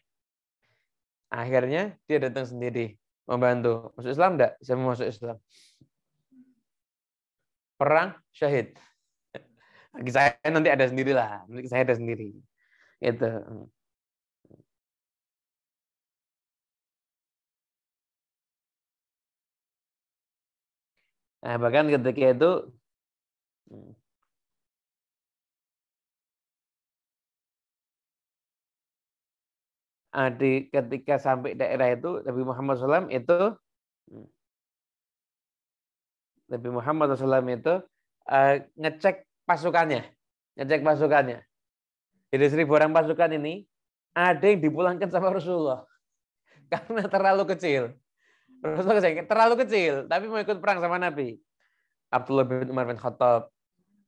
Akhirnya dia datang sendiri membantu. Masuk Islam enggak? Saya mau masuk Islam. Perang syahid. Saya nanti ada sendirilah. Nanti saya ada sendiri. Itu. Nah, bahkan ketika itu ketika sampai daerah itu Nabi Muhammad SAW itu ngecek pasukannya. Jadi 1.000 orang pasukan ini ada yang dipulangkan sama Rasulullah karena terlalu kecil. Rasulullah terlalu kecil, tapi mau ikut perang sama Nabi. Abdullah bin Umar bin Khattab,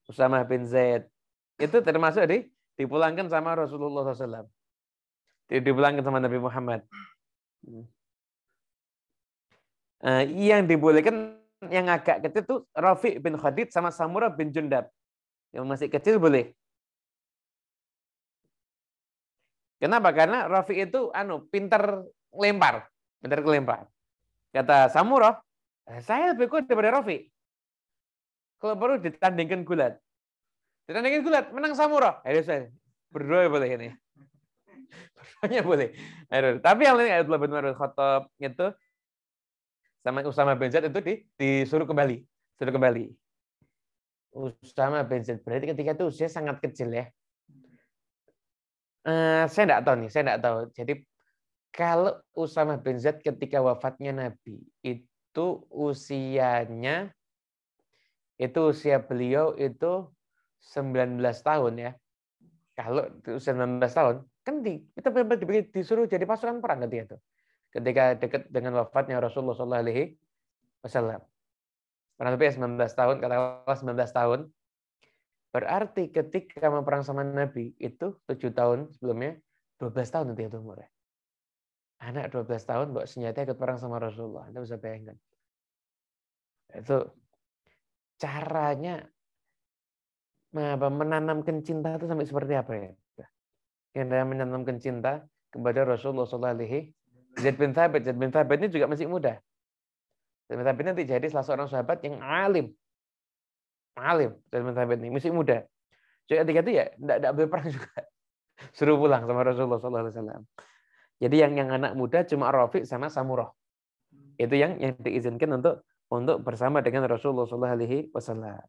Usamah bin Zaid, itu termasuk dipulangkan sama Rasulullah SAW. Dipulangkan sama Nabi Muhammad. Yang dibolehkan yang agak kecil itu Rafi' bin Khadid sama Samurah bin Jundab. Yang masih kecil boleh. Kenapa? Karena Rafi' itu pintar kelempar. Kata Samurah, saya lebih kuat daripada Rafi'. Kalau perlu ditandingkan gulat. Menang Samurah. Ayo saya berdoa boleh ini. Berdoanya boleh. Tapi yang lain Abdullah bin Umar bin Khattab itu sama Usamah bin Zaid itu disuruh kembali. Usamah bin Zaid berarti ketika itu usia sangat kecil ya. Saya enggak tahu. Jadi kalau Usamah bin Zaid ketika wafatnya Nabi itu usia beliau itu 19 tahun ya. Kalau usia 19 tahun kan kita disuruh jadi pasukan perang ketika itu. Ketika dekat dengan wafatnya Rasulullah SAW. Karena Nabi 19 tahun, katakanlah 19 tahun. Berarti ketika mau perang sama Nabi itu 7 tahun sebelumnya, 12 tahun nanti itu umurnya. Anak 12 tahun bawa senjata ikut perang sama Rasulullah. Anda bisa bayangkan. Itu caranya menanamkan cinta itu sampai seperti apa ya? Yang menanamkan cinta kepada Rasulullah SAW. Zaid bin Thabit ini juga masih muda. Zaid bin Thabit nanti jadi salah seorang sahabat yang alim. Zaid bin Thabit ini masih muda. Jadi ketika itu ya tidak boleh perang juga. Suruh pulang sama Rasulullah SAW. Jadi yang anak muda cuma Rafi' sama Samurah. Itu yang diizinkan untuk bersama dengan Rasulullah SAW.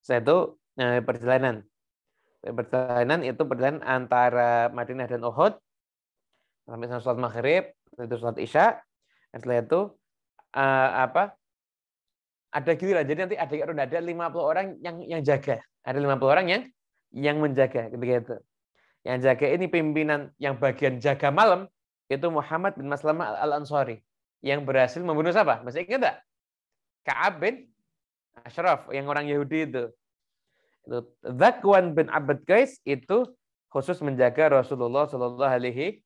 Satu perjalanan itu perjalanan antara Madinah dan Uhud sampai sholat maghrib, itu sholat isya. Setelah itu ada giliran. Jadi nanti ada 50 orang yang jaga. Ada 50 orang yang menjaga ketika itu. Yang jaga ini pimpinan yang bagian jaga malam itu Muhammad bin Maslamah Al-Ansari yang berhasil membunuh siapa? Masih ingat enggak? Ka'ab bin Ashraf yang orang Yahudi itu. Zakwan bin Abd Qais itu khusus menjaga Rasulullah Shallallahu Alaihi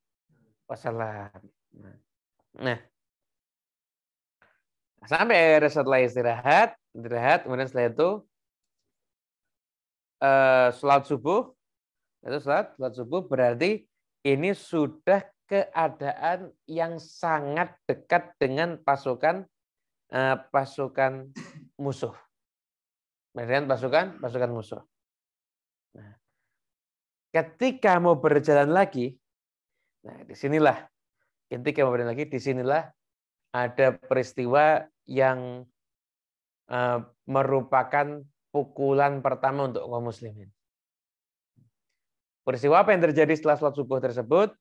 Wasallam. Nah, sampai setelah istirahat, kemudian setelah itu sholat subuh. Itu sholat subuh berarti ini sudah keadaan yang sangat dekat dengan pasukan musuh. Dengan pasukan musuh. Nah, ketika mau berjalan lagi, disinilah ada peristiwa yang merupakan pukulan pertama untuk kaum muslimin. Peristiwa apa yang terjadi setelah sholat subuh tersebut,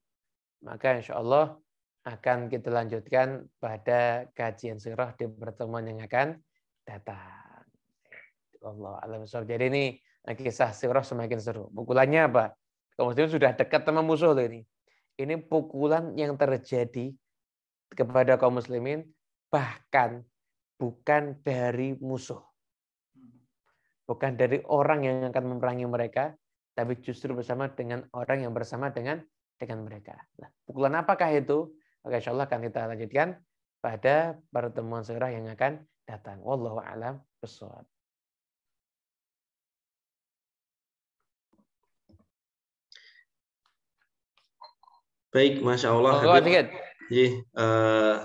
maka insya Allah akan kita lanjutkan pada kajian sirah di pertemuan yang akan datang. Allah alam. Jadi ini kisah sirah semakin seru. Pukulannya apa? Kaum muslimin sudah dekat sama musuh ini. Ini pukulan yang terjadi kepada kaum muslimin bahkan bukan dari musuh. Bukan dari orang yang akan memerangi mereka, tapi justru bersama dengan orang yang bersama dengan mereka. Nah, pukulan apakah itu? Maka insya Allah akan kita lanjutkan pada pertemuan sirah yang akan datang. Wallahu a'lam bishawab. Baik, Masya Allah.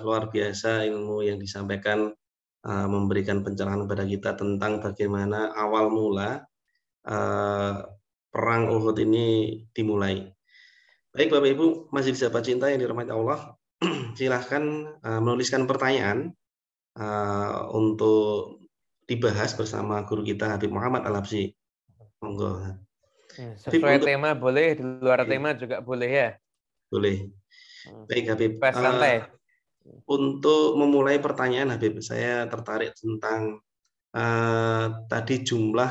Luar biasa ilmu yang disampaikan, memberikan pencerahan kepada kita tentang bagaimana awal mula perang Uhud ini dimulai. Baik, Bapak Ibu, majelis sahabat cinta yang dirahmati Allah, silahkan menuliskan pertanyaan untuk dibahas bersama guru kita Habib Muhammad Al-Habsyi. Monggo. Sesuai tema boleh, di luar tema juga boleh ya. Boleh. Baik Habib. Santai. Untuk memulai pertanyaan Habib, saya tertarik tentang tadi jumlah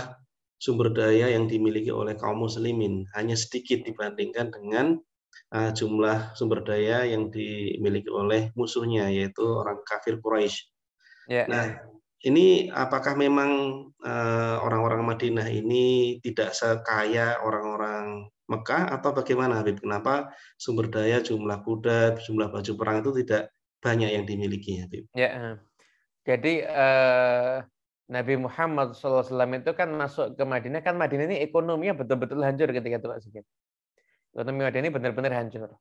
sumber daya yang dimiliki oleh kaum muslimin hanya sedikit dibandingkan dengan jumlah sumber daya yang dimiliki oleh musuhnya, yaitu orang kafir Quraisy. Ya. Nah, ini apakah memang orang-orang Madinah ini tidak sekaya orang-orang Mekah atau bagaimana Habib? Kenapa sumber daya, jumlah kuda, jumlah baju perang itu tidak banyak yang dimiliki Habib? Ya. Jadi Nabi Muhammad SAW itu kan masuk ke Madinah, kan Madinah ini ekonominya betul-betul hancur ketika itu Pak Sigit. Ekonomi Madinah ini benar-benar hancur.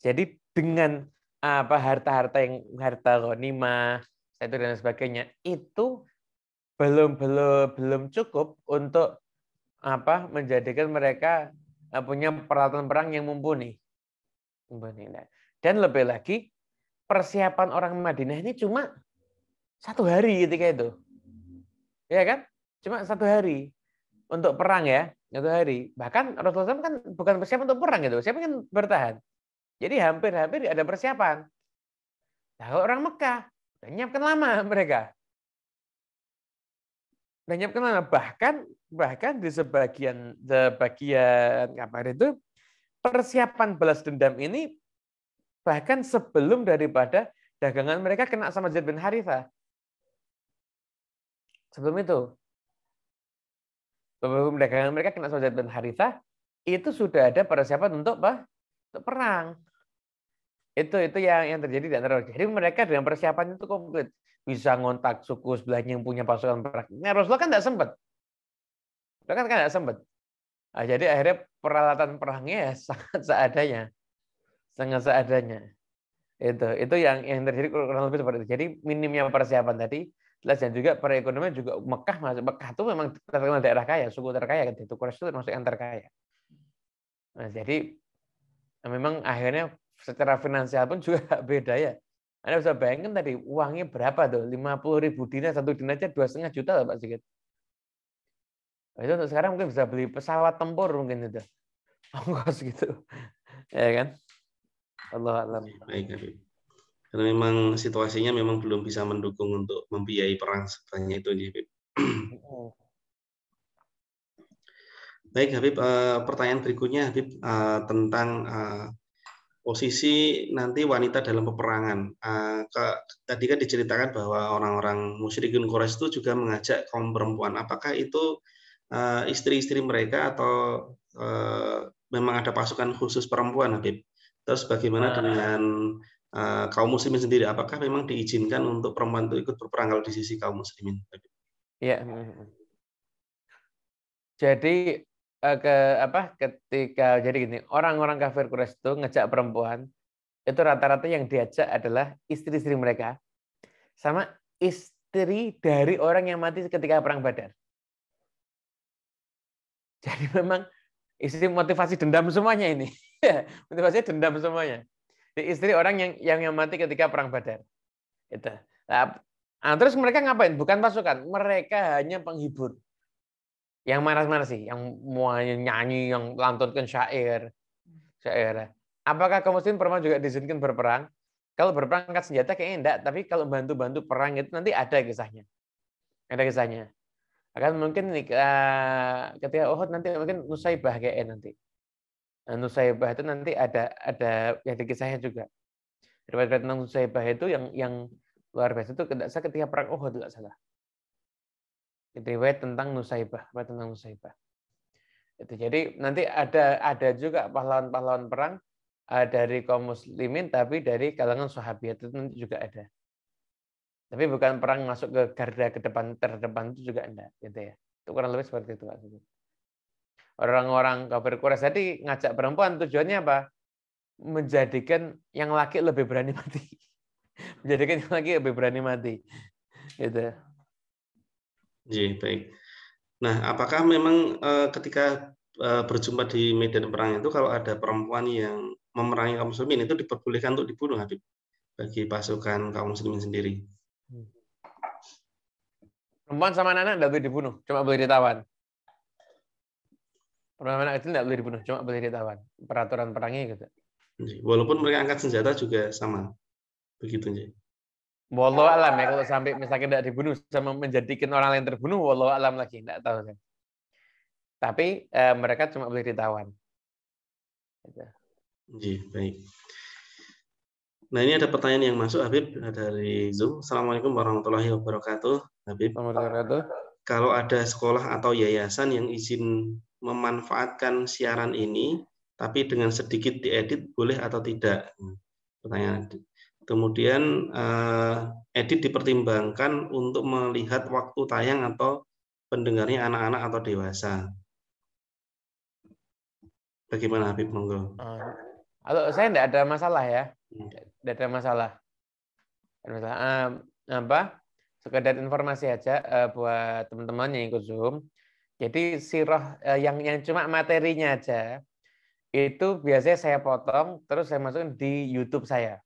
Jadi dengan harta-harta yang harta ghanimah itu dan sebagainya itu belum cukup untuk menjadikan mereka punya peralatan perang yang mumpuni. Dan lebih lagi persiapan orang Madinah ini cuma 1 hari ketika itu. Ya kan? Cuma 1 hari untuk perang ya, 1 hari. Bahkan Rasulullah SAW kan bukan persiapan untuk perang gitu, siapa kan bertahan. Jadi hampir ada persiapan. Nah, kalau orang Mekah udah nyiapkan lama mereka. Udah nyiapkan lama. Bahkan di sebagian kabar itu persiapan balas dendam ini bahkan sebelum daripada dagangan mereka kena sama Zaid bin Harithah. Sebelum itu. Sebelum dagangan mereka kena sama Zaid bin Harithah, itu sudah ada persiapan untuk perang. Itu yang terjadi di antara. Jadi mereka dengan persiapan itu komplit. Bisa ngontak suku sebelahnya yang punya pasukan perang. Nah, Rasulullah kan tidak sempat. Nah, jadi akhirnya peralatan perangnya ya sangat seadanya. Itu yang terjadi kurang lebih seperti itu. Jadi minimnya persiapan tadi, dan juga perekonomian juga Mekah itu memang terkenal daerah kaya, suku terkaya gitu. Quraisy itu termasuk yang terkaya. Nah, jadi memang akhirnya secara finansial pun juga beda ya. Anda bisa bayangkan tadi uangnya berapa tuh? 50.000 dinar, 1 dinar aja 2,5 juta loh Pak Sigit. Itu untuk sekarang mungkin bisa beli pesawat tempur mungkin itu. Ongkos gitu. Ya kan? Allah alam. Baik, Habib. Karena memang situasinya memang belum bisa mendukung untuk membiayai perang sebanyak itu, Habib. Baik, Habib. Pertanyaan berikutnya, Habib, tentang posisi nanti wanita dalam peperangan. Tadi kan diceritakan bahwa orang-orang musyrikin Quraisy itu juga mengajak kaum perempuan. Apakah itu istri-istri mereka atau memang ada pasukan khusus perempuan, Habib? Terus bagaimana dengan kaum muslimin sendiri? Apakah memang diizinkan untuk perempuan itu ikut berperang kalau di sisi kaum muslimin, Habib? Ya. Jadi ketika jadi gini, orang-orang kafir Quraisy itu ngejak perempuan, itu rata-rata yang diajak adalah istri-istri mereka sama istri dari orang yang mati ketika perang Badar. Jadi memang istri motivasi dendam semuanya ini. Motivasi dendam semuanya. Di istri orang yang mati ketika perang Badar. Itu. Nah, terus mereka ngapain? Bukan pasukan, mereka hanya penghibur. Yang manas-manas sih, yang mau nyanyi, yang lantunkan syair. Apakah kaum muslim perempuan juga diizinkan berperang? Kalau berperang angkat senjata kayaknya enggak, tapi kalau bantu-bantu perang itu nanti ada kisahnya. Akan mungkin ketika Uhud nanti mungkin Nusaybah kayaknya nanti. Nah, Nusaybah itu nanti ada kisahnya juga. Riwayat tentang Nusaybah itu yang luar biasa itu ketika perang Uhud tidak salah. Riwayat tentang Nusaybah. Itu jadi nanti ada juga pahlawan-pahlawan perang dari kaum muslimin tapi dari kalangan sahabat itu nanti juga ada. Tapi bukan perang masuk ke garda terdepan itu juga enggak gitu ya. Itu kurang lebih seperti itu Pak. Orang-orang kafir Quraisy tadi ngajak perempuan tujuannya apa? Menjadikan yang laki lebih berani mati. Menjadikan yang laki lebih berani mati. Gitu. Iya, baik. Nah, apakah memang ketika berjumpa di medan perang itu kalau ada perempuan yang memerangi kaum muslimin itu diperbolehkan untuk dibunuh, Habib, bagi pasukan kaum muslimin sendiri? Perempuan sama anak-anak tidak boleh dibunuh, cuma boleh ditawan. Anak kecil tidak boleh dibunuh, cuma boleh ditawan. Peraturan perangnya gitu. Walaupun mereka angkat senjata juga sama. Begitu, Nji. Wallahu alam ya, kalau sampai misalnya tidak dibunuh sama menjadikan orang lain terbunuh, wallahu alam lagi, tidak tahu saya. Tapi mereka cuma boleh ditawan. Gitu. Nji, baik. Nah, ini ada pertanyaan yang masuk, Habib, dari Zoom. Assalamualaikum warahmatullahi wabarakatuh, Habib. Kalau ada sekolah atau yayasan yang izin memanfaatkan siaran ini, tapi dengan sedikit diedit, boleh atau tidak? Pertanyaan. Kemudian, edit dipertimbangkan untuk melihat waktu tayang atau pendengarnya anak-anak atau dewasa. Bagaimana, Habib? Monggo. Kalau saya tidak ada masalah ya. Tidak ada masalah. Sekedar informasi aja buat teman-teman yang ikut Zoom. Jadi sirah yang cuma materinya aja itu biasanya saya potong terus saya masukin di YouTube saya.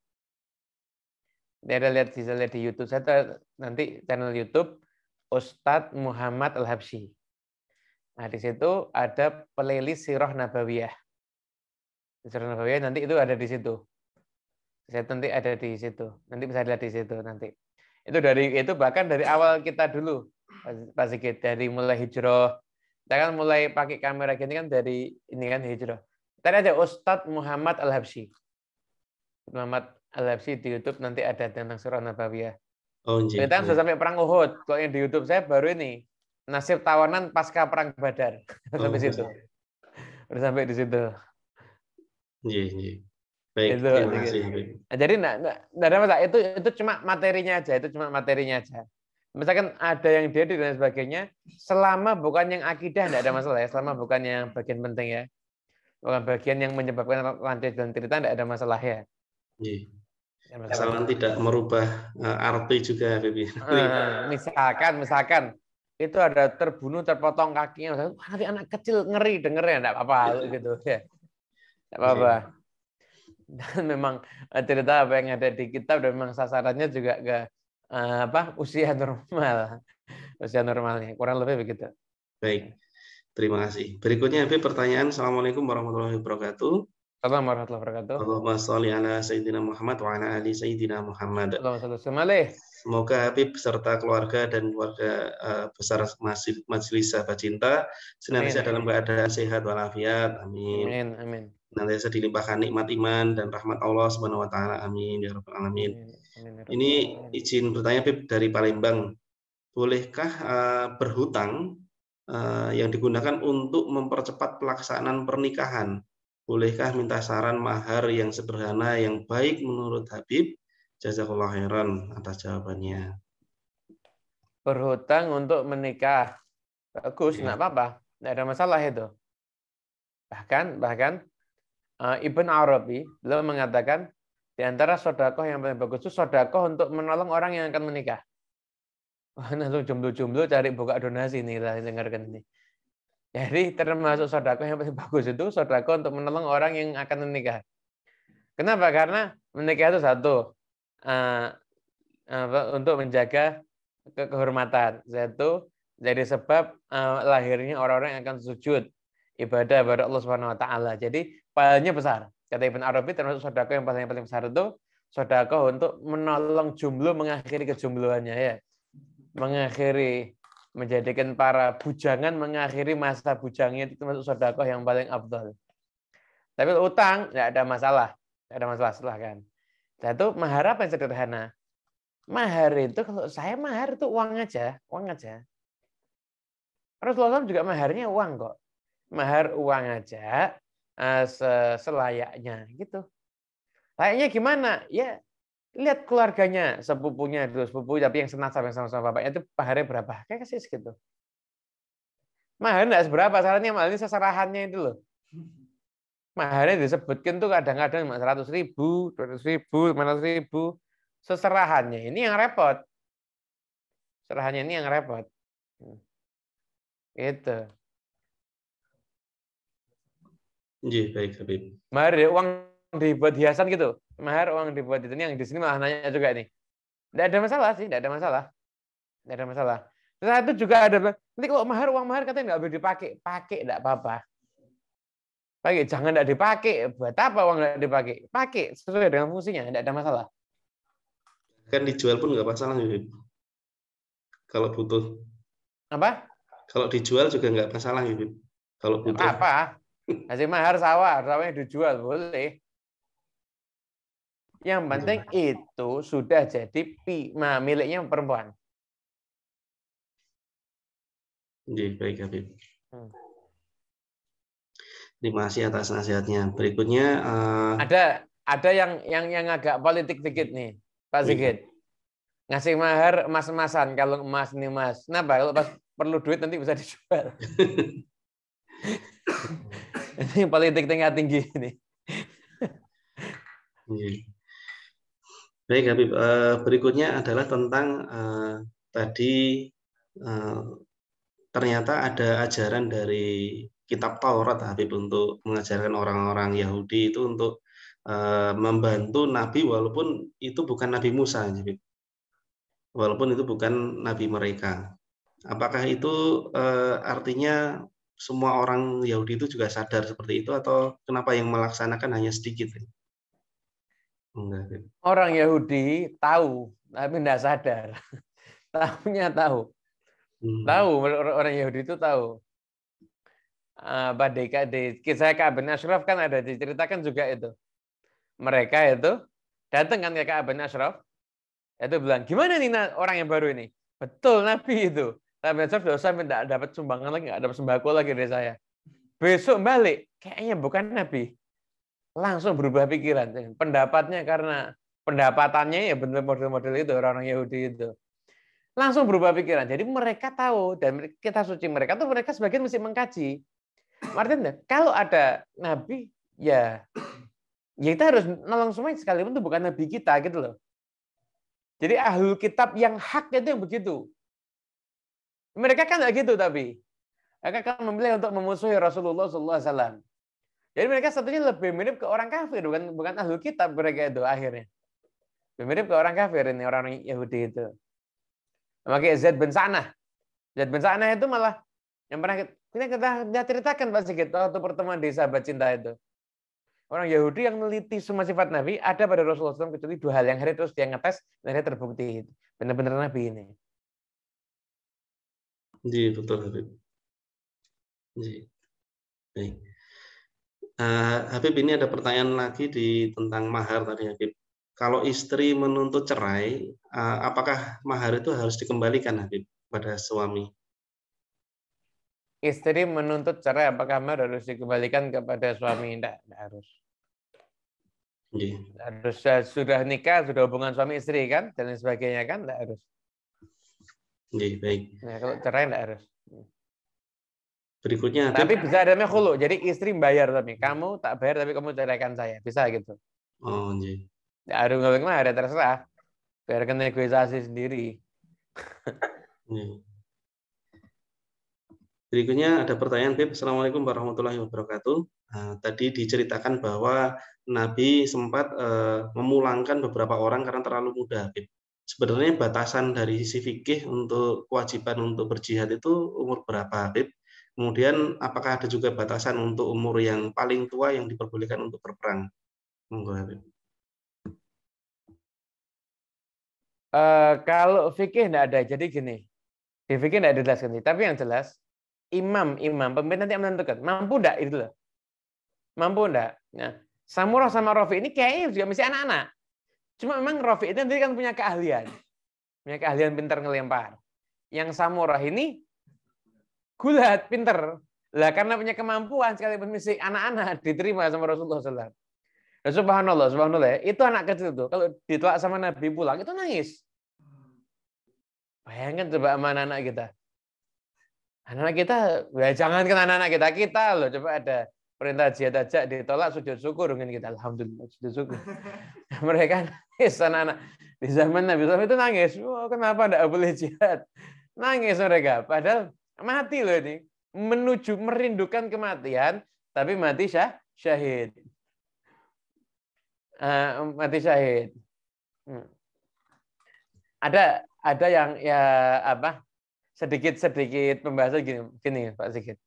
Bisa lihat di YouTube saya nanti channel YouTube Ustadz Muhammad Al-Habsyi. Nah, di situ ada playlist Sirah Nabawiyah. Sirah Nabawiyah nanti itu ada di situ. Saya nanti ada di situ. Nanti bisa lihat di situ nanti. Itu bahkan dari awal kita dulu, Pak Sigit, dari mulai hijrah. Kita kan mulai pakai kamera gini kan dari ini kan hijrah. Tadi ada Ustadz Muhammad Al-Habsyi. Muhammad Al-Habsyi di YouTube nanti ada tentang Sirah Nabawiyah. Oh, kita sudah sampai perang Uhud. Kalau yang di YouTube saya baru ini nasib tawanan pasca perang Badar. Sampai situ. Udah sampai di situ. Iya. Baik, itu, terima kasih. Jadi enggak ada masalah. Itu cuma materinya aja. Misalkan ada yang diedit dan sebagainya, selama bukan yang akidah enggak ada masalah ya. Selama bukan yang bagian penting ya. Bukan bagian yang menyebabkan lanjut dan cerita enggak ada masalah ya. Iya. Asalkan tidak merubah arti juga, Bibi. Misalkan itu ada terbunuh, terpotong kakinya, nanti anak kecil ngeri dengernya, enggak apa-apa gitu ya. Enggak apa-apa. Dan memang cerita apa yang ada di kitab dan memang sasarannya juga ke usia normalnya kurang lebih begitu. Baik, terima kasih. Berikutnya pertanyaan. Assalamualaikum warahmatullahi wabarakatuh. Assalamualaikum warahmatullahi wabarakatuh. Allahumma sholli ala sayyidina Muhammad wa ala ali sayyidina Muhammad. Semoga Habib beserta keluarga dan keluarga besar Majelis Sahabat Cinta senantiasa dalam keadaan sehat walafiat. Amin. Amin. Senantiasa dilimpahkan nikmat iman dan rahmat Allah Subhanahu wa taala. Amin ya rabbal alamin. Ini izin bertanya Habib dari Palembang. Bolehkah berhutang yang digunakan untuk mempercepat pelaksanaan pernikahan? Bolehkah minta saran mahar yang sederhana yang baik menurut Habib? Jazakallah khairan atas jawabannya. Berhutang untuk menikah. Bagus, enggak apa-apa. Enggak ada masalah itu. Bahkan Ibn Arabi beliau mengatakan di antara sedekah yang paling bagus itu sedekah untuk menolong orang yang akan menikah. Nah, jomblo-jomblo cari buka donasi nih lah dengarkan ini. Jadi termasuk sedekah yang paling bagus itu sedekah untuk menolong orang yang akan menikah. Kenapa? Karena menikah itu satu untuk menjaga kehormatan. Satu jadi sebab lahirnya orang-orang yang akan sujud ibadah kepada Allah Subhanahu wa taala. Jadi pahalanya besar. Kata Ibn Arabi termasuk sedekah yang paling besar itu sedekah untuk menolong jomblo mengakhiri kejombloannya ya. Menjadikan para bujangan mengakhiri masa bujangnya itu termasuk sedekah yang paling afdal. Tapi utang enggak ada masalah. Enggak ada masalah, silahkan. Satu mahar apa yang sederhana? Mahar itu kalau saya mahar itu uang aja. Rasulullah juga maharnya uang kok. Mahar uang aja selayaknya gitu. Layaknya gimana? Ya lihat keluarganya, sepupunya dulu sepupu tapi yang senasab yang sama-sama bapaknya itu maharnya berapa? Kayak kasih segitu. Mahar enggak seberapa, sarannya mahal ini seserahannya itu loh. Maharnya disebutkan tuh kadang-kadang 100.000, 200.000, 500.000. Seserahannya ini yang repot. Serahannya ini yang repot. Gitu. Iya, baik, Habib. Mahar uang dibuat hiasan gitu. Mahar uang dibuat itu yang di sini malah nanya juga nih. Tidak ada masalah sih, tidak ada masalah. Terus itu juga ada, nanti kalau uang mahar katanya nggak boleh dipakai, pakai tidak apa-apa. Pakai, jangan tidak dipakai. Buat apa uang tidak dipakai? Pakai sesuai dengan fungsinya, tidak ada masalah. Kan dijual pun nggak masalah, Habib. Kalau butuh. Apa? Kalau dijual juga nggak masalah, Habib. Kalau Tidak butuh. apa-apa. Hasil mahar sawahnya dijual, boleh. Yang penting itu sudah jadi miliknya perempuan. Baik, Habib. Terima kasih atas nasihatnya. Berikutnya ada yang agak politik dikit nih, Pak Sigit. Ngasih mahar emas-emasan, kalau emas ini emas. Kenapa? Kalau pas perlu duit nanti bisa dijual. Ini politik tingkat tinggi ini. Baik, Habib. Berikutnya adalah tentang tadi ternyata ada ajaran dari kitab Taurat, Habib, untuk mengajarkan orang-orang Yahudi itu untuk membantu Nabi walaupun itu bukan Nabi Musa, Habib. Walaupun itu bukan Nabi mereka. Apakah itu artinya semua orang Yahudi itu juga sadar seperti itu, atau kenapa yang melaksanakan hanya sedikit? Enggak. Orang Yahudi tahu, tapi tidak sadar. Tahunya tahu. Tahu, orang Yahudi itu tahu. Pada kisah Ka'ab bin Ashraf kan ada diceritakan juga itu. Mereka itu datang kan ke Ka'ab bin Ashraf, itu bilang, gimana nih orang yang baru ini? Betul, Nabi itu. Ka'ab bin Ashraf dosa tidak dapat sumbangan lagi, nggak dapat sembako lagi dari saya. Besok balik, kayaknya bukan Nabi. Langsung berubah pikiran. Pendapatnya karena pendapatannya ya benar model-model itu, orang Yahudi itu. Langsung berubah pikiran. Jadi mereka tahu, dan kita suci mereka tuh mereka sebagian mesti mengkaji. Artinya kalau ada Nabi, ya kita harus nolong semuanya, sekalipun itu bukan Nabi kita gitu loh. Jadi ahlul kitab yang haknya itu yang begitu. Mereka kan nggak gitu, tapi mereka kan memilih untuk memusuhi Rasulullah SAW. Jadi mereka satunya lebih mirip ke orang kafir, bukan ahlul kitab mereka itu akhirnya. Lebih mirip ke orang kafir ini, orang Yahudi itu. Makanya Zaid bin Sa'nah. Zaid bin Sa'nah itu malah yang pernah kita ceritakan Pak Sigit waktu pertemuan di Sahabat Cinta itu. Orang Yahudi yang meneliti semua sifat Nabi ada pada Rasulullah SAW kecuali 2 hal yang hari terus dia ngetes dan dia terbukti benar-benar Nabi ini. Iya, betul, Habib. Baik. Habib, ini ada pertanyaan lagi tentang mahar tadi, Habib. Kalau istri menuntut cerai, apakah mahar itu harus dikembalikan, Habib, pada suami? Istri menuntut cerai, apakah mahar harus dikembalikan kepada suami? Tidak harus. Harus sudah nikah, sudah hubungan suami istri kan, dan sebagainya kan, tidak harus. Baik. Nah, kalau cerai tidak harus. Berikutnya, Habib. Tapi bisa ada khulu. Jadi istri bayar tapi kamu tak bayar tapi kamu ceraikan saya. Bisa gitu. Oh, iya. Ya, aduh nggak ada terserah. Biarkan negosiasi sendiri. Berikutnya ada pertanyaan, Habib. Assalamualaikum warahmatullahi wabarakatuh. Tadi diceritakan bahwa Nabi sempat memulangkan beberapa orang karena terlalu muda, Habib. Sebenarnya batasan dari sisi fikih untuk kewajiban untuk berjihad itu umur berapa, Habib? Kemudian apakah ada juga batasan untuk umur yang paling tua yang diperbolehkan untuk berperang? Monggo, Habib. Kalau fikih tidak ada. Jadi gini, di fikih tidak dijelaskan. Tapi yang jelas, imam pemimpin nanti menentukan mampu tidak itu loh. Mampu tidak. Nah, Samurah sama Rafi ini kayaknya juga masih anak-anak. Cuma memang Rafi itu nanti kan punya keahlian pintar ngelempar. Yang Samurah ini gulat, pinter. Lah karena punya kemampuan sekalipun masih anak-anak diterima sama Rasulullah SAW. Nah, subhanallah, itu anak kecil tuh kalau ditolak sama Nabi pulang itu nangis. Bayangkan coba sama anak-anak kita. Anak-anak kita, ya jangan kan anak-anak kita loh, coba ada perintah jihad aja ditolak sujud syukur dengan kita. Alhamdulillah sujud syukur. Mereka nangis anak-anak di zaman Nabi SAW itu nangis. Oh, kenapa enggak boleh jihad? Nangis mereka. Padahal mati loh ini. Menuju merindukan kematian, tapi mati syahid. Mati syahid. Ada yang ya apa? Sedikit pembahasan gini Pak Sigit.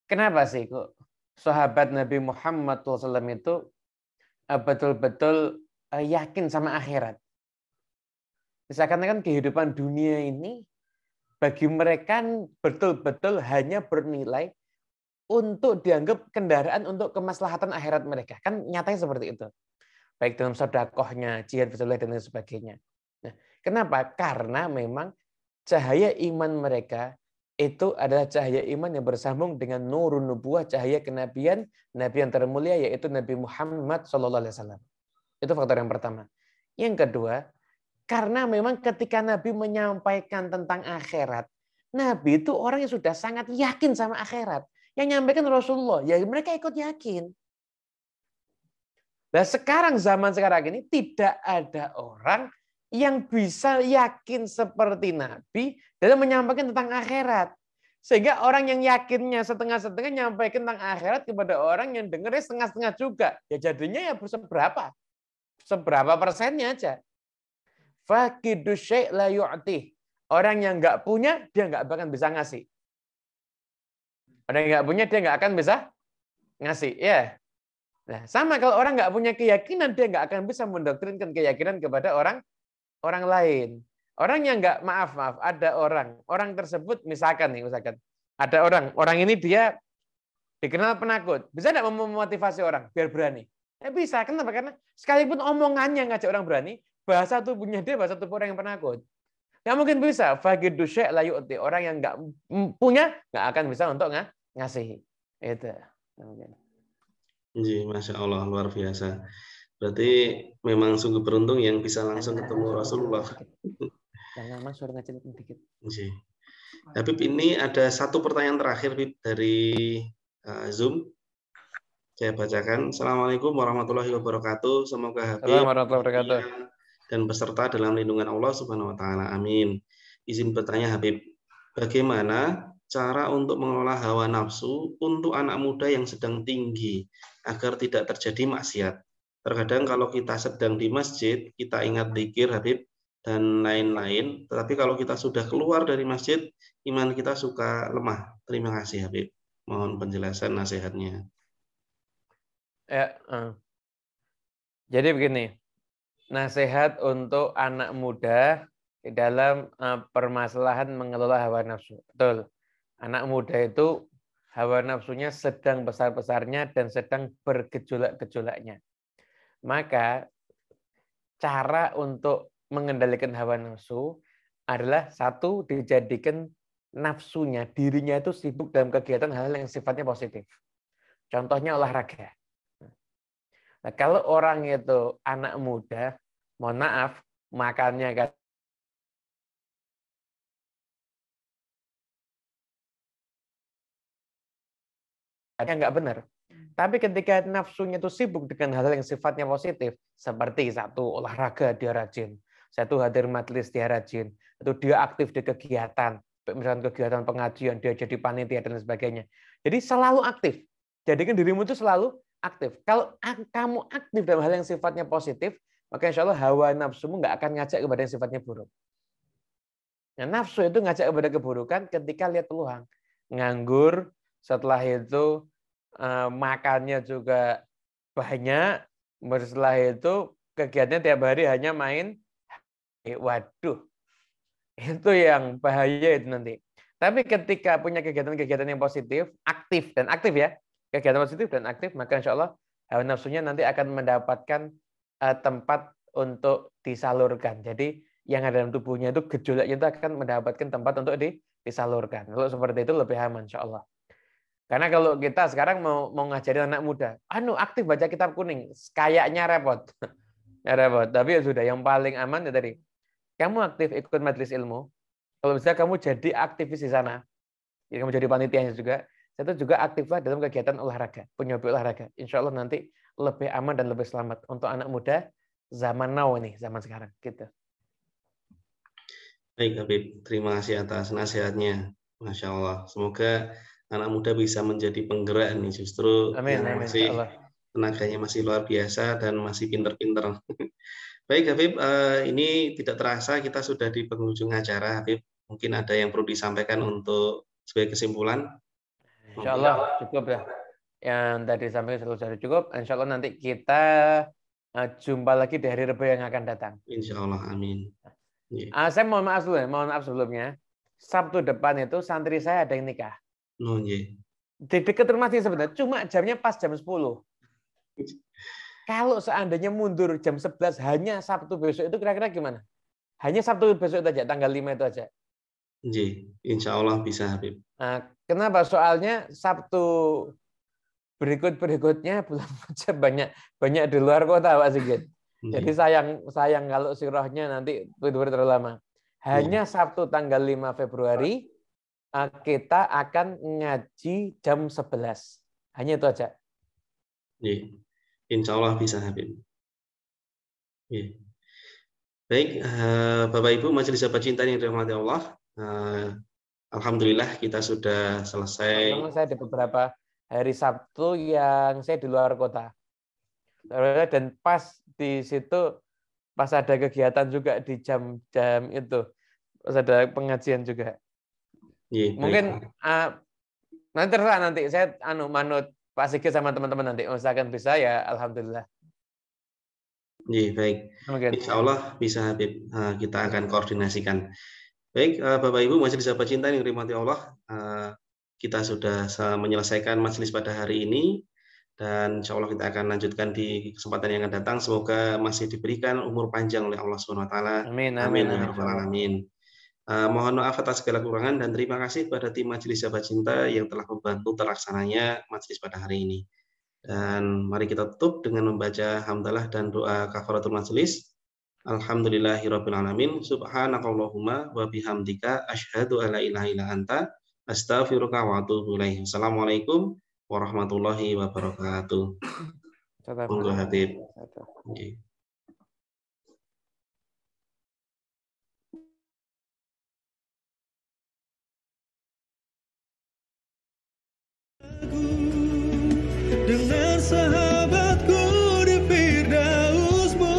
Kenapa sih kok sahabat Nabi Muhammad SAW itu betul-betul yakin sama akhirat. Seakan-akan kehidupan dunia ini bagi mereka betul-betul hanya bernilai untuk dianggap kendaraan untuk kemaslahatan akhirat mereka. Kan nyatanya seperti itu. Baik dalam sedekahnya, jihad fisabilillah dan lain sebagainya. Nah, kenapa? Karena memang cahaya iman mereka itu adalah cahaya iman yang bersambung dengan nurun nubuwah, cahaya kenabian, nabi yang termulia yaitu Nabi Muhammad SAW. Itu faktor yang pertama. Yang kedua, karena memang ketika Nabi menyampaikan tentang akhirat, Nabi itu orang yang sudah sangat yakin sama akhirat. Yang nyampaikan Rasulullah, ya mereka ikut yakin. Nah sekarang zaman sekarang ini tidak ada orang yang bisa yakin seperti Nabi dalam menyampaikan tentang akhirat. Sehingga orang yang yakinnya setengah-setengah nyampaikan tentang akhirat kepada orang yang dengarnya setengah-setengah juga. Ya jadinya ya seberapa? Seberapa persennya aja. Faqidu syai' la yu'tih. Orang yang nggak punya, dia nggak akan bisa ngasih. Orang yang nggak punya, dia nggak akan bisa ngasih. Ya. Nah, sama kalau orang nggak punya keyakinan, dia nggak akan bisa mendoktrinkan keyakinan kepada orang lain. Orang yang nggak, maaf, ada orang tersebut misalkan ada orang ini dia dikenal penakut, bisa nggak memotivasi orang biar berani? Bisa, kenapa? Karena sekalipun omongannya ngajak orang berani, bahasa tubuhnya dia bahasa tubuh orang yang penakut. Nggak mungkin bisa. Faqidu syai' la yu'ti. Orang yang nggak punya nggak akan bisa untuk ngasih. Itu. Masya Allah, luar biasa. Berarti memang sungguh beruntung yang bisa langsung ketemu Rasulullah. Habib, ini ada satu pertanyaan terakhir Habib, dari Zoom. Saya bacakan. Assalamualaikum warahmatullahi wabarakatuh. Semoga Habib dan peserta dalam lindungan Allah Subhanahu wa taala. Amin. Izin bertanya Habib, bagaimana cara untuk mengelola hawa nafsu untuk anak muda yang sedang tinggi agar tidak terjadi maksiat? Terkadang kalau kita sedang di masjid, kita ingat zikir Habib dan lain-lain, tetapi kalau kita sudah keluar dari masjid, iman kita suka lemah. Terima kasih Habib. Mohon penjelasan nasihatnya. Ya, jadi begini, nasihat untuk anak muda di dalam permasalahan mengelola hawa nafsu. Betul. Anak muda itu hawa nafsunya sedang besar-besarnya dan sedang bergejolak-gejolaknya. Maka cara untuk mengendalikan hawa nafsu adalah satu, dijadikan nafsunya, dirinya itu sibuk dalam kegiatan hal-hal yang sifatnya positif. Contohnya olahraga. Nah, kalau orang itu anak muda, mohon maaf, makannya kan nggak benar. Tapi ketika nafsunya itu sibuk dengan hal-hal yang sifatnya positif, seperti satu, olahraga dia rajin, satu, hadir majelis dia rajin, atau dia aktif di kegiatan, misalnya kegiatan pengajian, dia jadi panitia dan sebagainya. Jadi selalu aktif. Jadikan dirimu itu selalu aktif. Kalau kamu aktif dalam hal yang sifatnya positif, maka insya Allah hawa nafsumu nggak akan ngajak kepada yang sifatnya buruk. Nah, nafsu itu ngajak kepada keburukan ketika lihat peluang. Nganggur, setelah itu makannya juga banyak, setelah itu kegiatannya tiap hari hanya main. Waduh, itu yang bahaya itu nanti. Tapi ketika punya kegiatan-kegiatan yang positif, aktif ya, kegiatan positif dan aktif, maka insya Allah hawa nafsunya nanti akan mendapatkan tempat untuk disalurkan. Jadi yang ada dalam tubuhnya itu gejolaknya itu akan mendapatkan tempat untuk disalurkan. Kalau seperti itu lebih aman insya Allah. Karena kalau kita sekarang mau ngajarin anak muda, aktif baca kitab kuning, kayaknya repot. Ya repot. Tapi ya sudah, yang paling aman ya tadi. Kamu aktif ikut majelis ilmu. Kalau bisa kamu jadi aktivis di sana. Jadi kamu jadi panitianya juga. Itu juga aktiflah dalam kegiatan olahraga, punya hobi olahraga. Insya Allah nanti lebih aman dan lebih selamat untuk anak muda zaman now ini, zaman sekarang. Gitu. Baik Habib, terima kasih atas nasihatnya. Masya Allah. Semoga anak muda bisa menjadi penggerak nih, justru amin, yang masih tenaganya masih luar biasa dan masih pinter-pinter. Baik Habib, ini tidak terasa kita sudah di penghujung acara Habib. Mungkin ada yang perlu disampaikan untuk sebagai kesimpulan. Insya Allah cukup ya. yang tadi disampaikan sudah cukup. Insya Allah nanti kita jumpa lagi di hari Rabu yang akan datang. Insya Allah, amin. Saya mohon maaf sebelumnya. Sabtu depan itu santri saya ada yang nikah. Di dekat rumah sih sebenarnya, cuma jamnya pas jam 10. Kalau seandainya mundur jam 11 hanya Sabtu besok itu kira-kira gimana? Hanya Sabtu besok itu aja, tanggal 5 itu aja. Insya Allah bisa, Habib. Nah, kenapa? Soalnya Sabtu berikutnya bulan puasa banyak di luar kota, Pak Sigit. Jadi sayang kalau sirohnya nanti terlalu lama. Hanya Sabtu tanggal 5 Februari kita akan ngaji jam 11. Hanya itu aja. Insya Allah bisa, Habib. Baik, Bapak Ibu majelis sahabat cinta yang dirahmati Allah. Alhamdulillah kita sudah selesai. Memang saya ada beberapa hari Sabtu yang saya di luar kota. Dan pas di situ pas ada kegiatan juga di jam-jam itu, pas ada pengajian juga. Mungkin nanti terserah nanti saya manut Pak Sigit sama teman-teman nanti usahakan bisa ya, alhamdulillah. Baik. Insya Allah bisa, Habib. Kita akan koordinasikan. Baik, Bapak Ibu majelis sahabat cinta yang dirahmati Allah, kita sudah menyelesaikan majelis pada hari ini. Dan insya Allah kita akan lanjutkan di kesempatan yang akan datang. Semoga masih diberikan umur panjang oleh Allah SWT. Amin. Mohon maaf atas segala kekurangan dan terima kasih kepada tim Majelis Sahabat Cinta yang telah membantu terlaksananya majelis pada hari ini. Dan mari kita tutup dengan membaca hamdalah dan doa kafaratul majelis. Alhamdulillahirabbil alamin. Subhanakallahumma wa bihamdika asyhadu alla ilaha illa anta astaghfiruka wa atubu ilaik. Assalamualaikum warahmatullahi wabarakatuh. Monggo Habib. Dengan sahabatku di Firdausmu,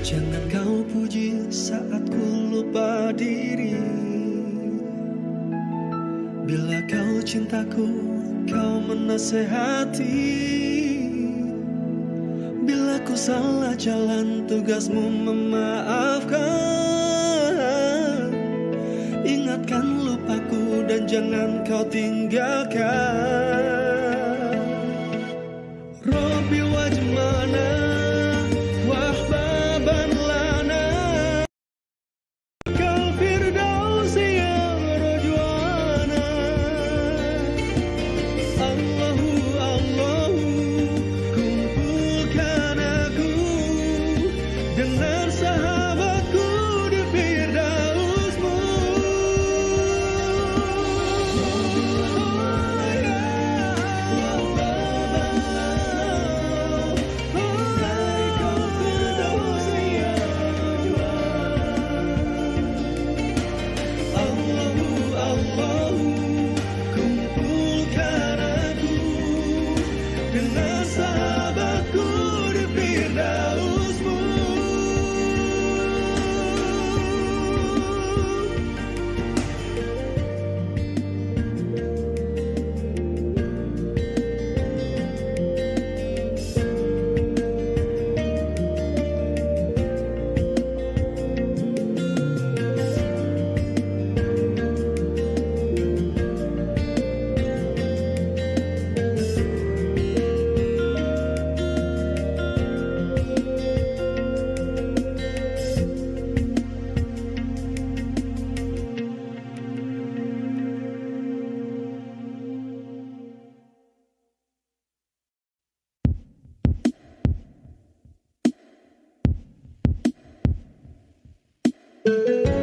jangan kau puji saat ku lupa diri. Bila kau cintaku, kau menasehati. Bila ku salah jalan, tugasmu memaafkan. Ingatkan lupaku dan jangan kau tinggalkan.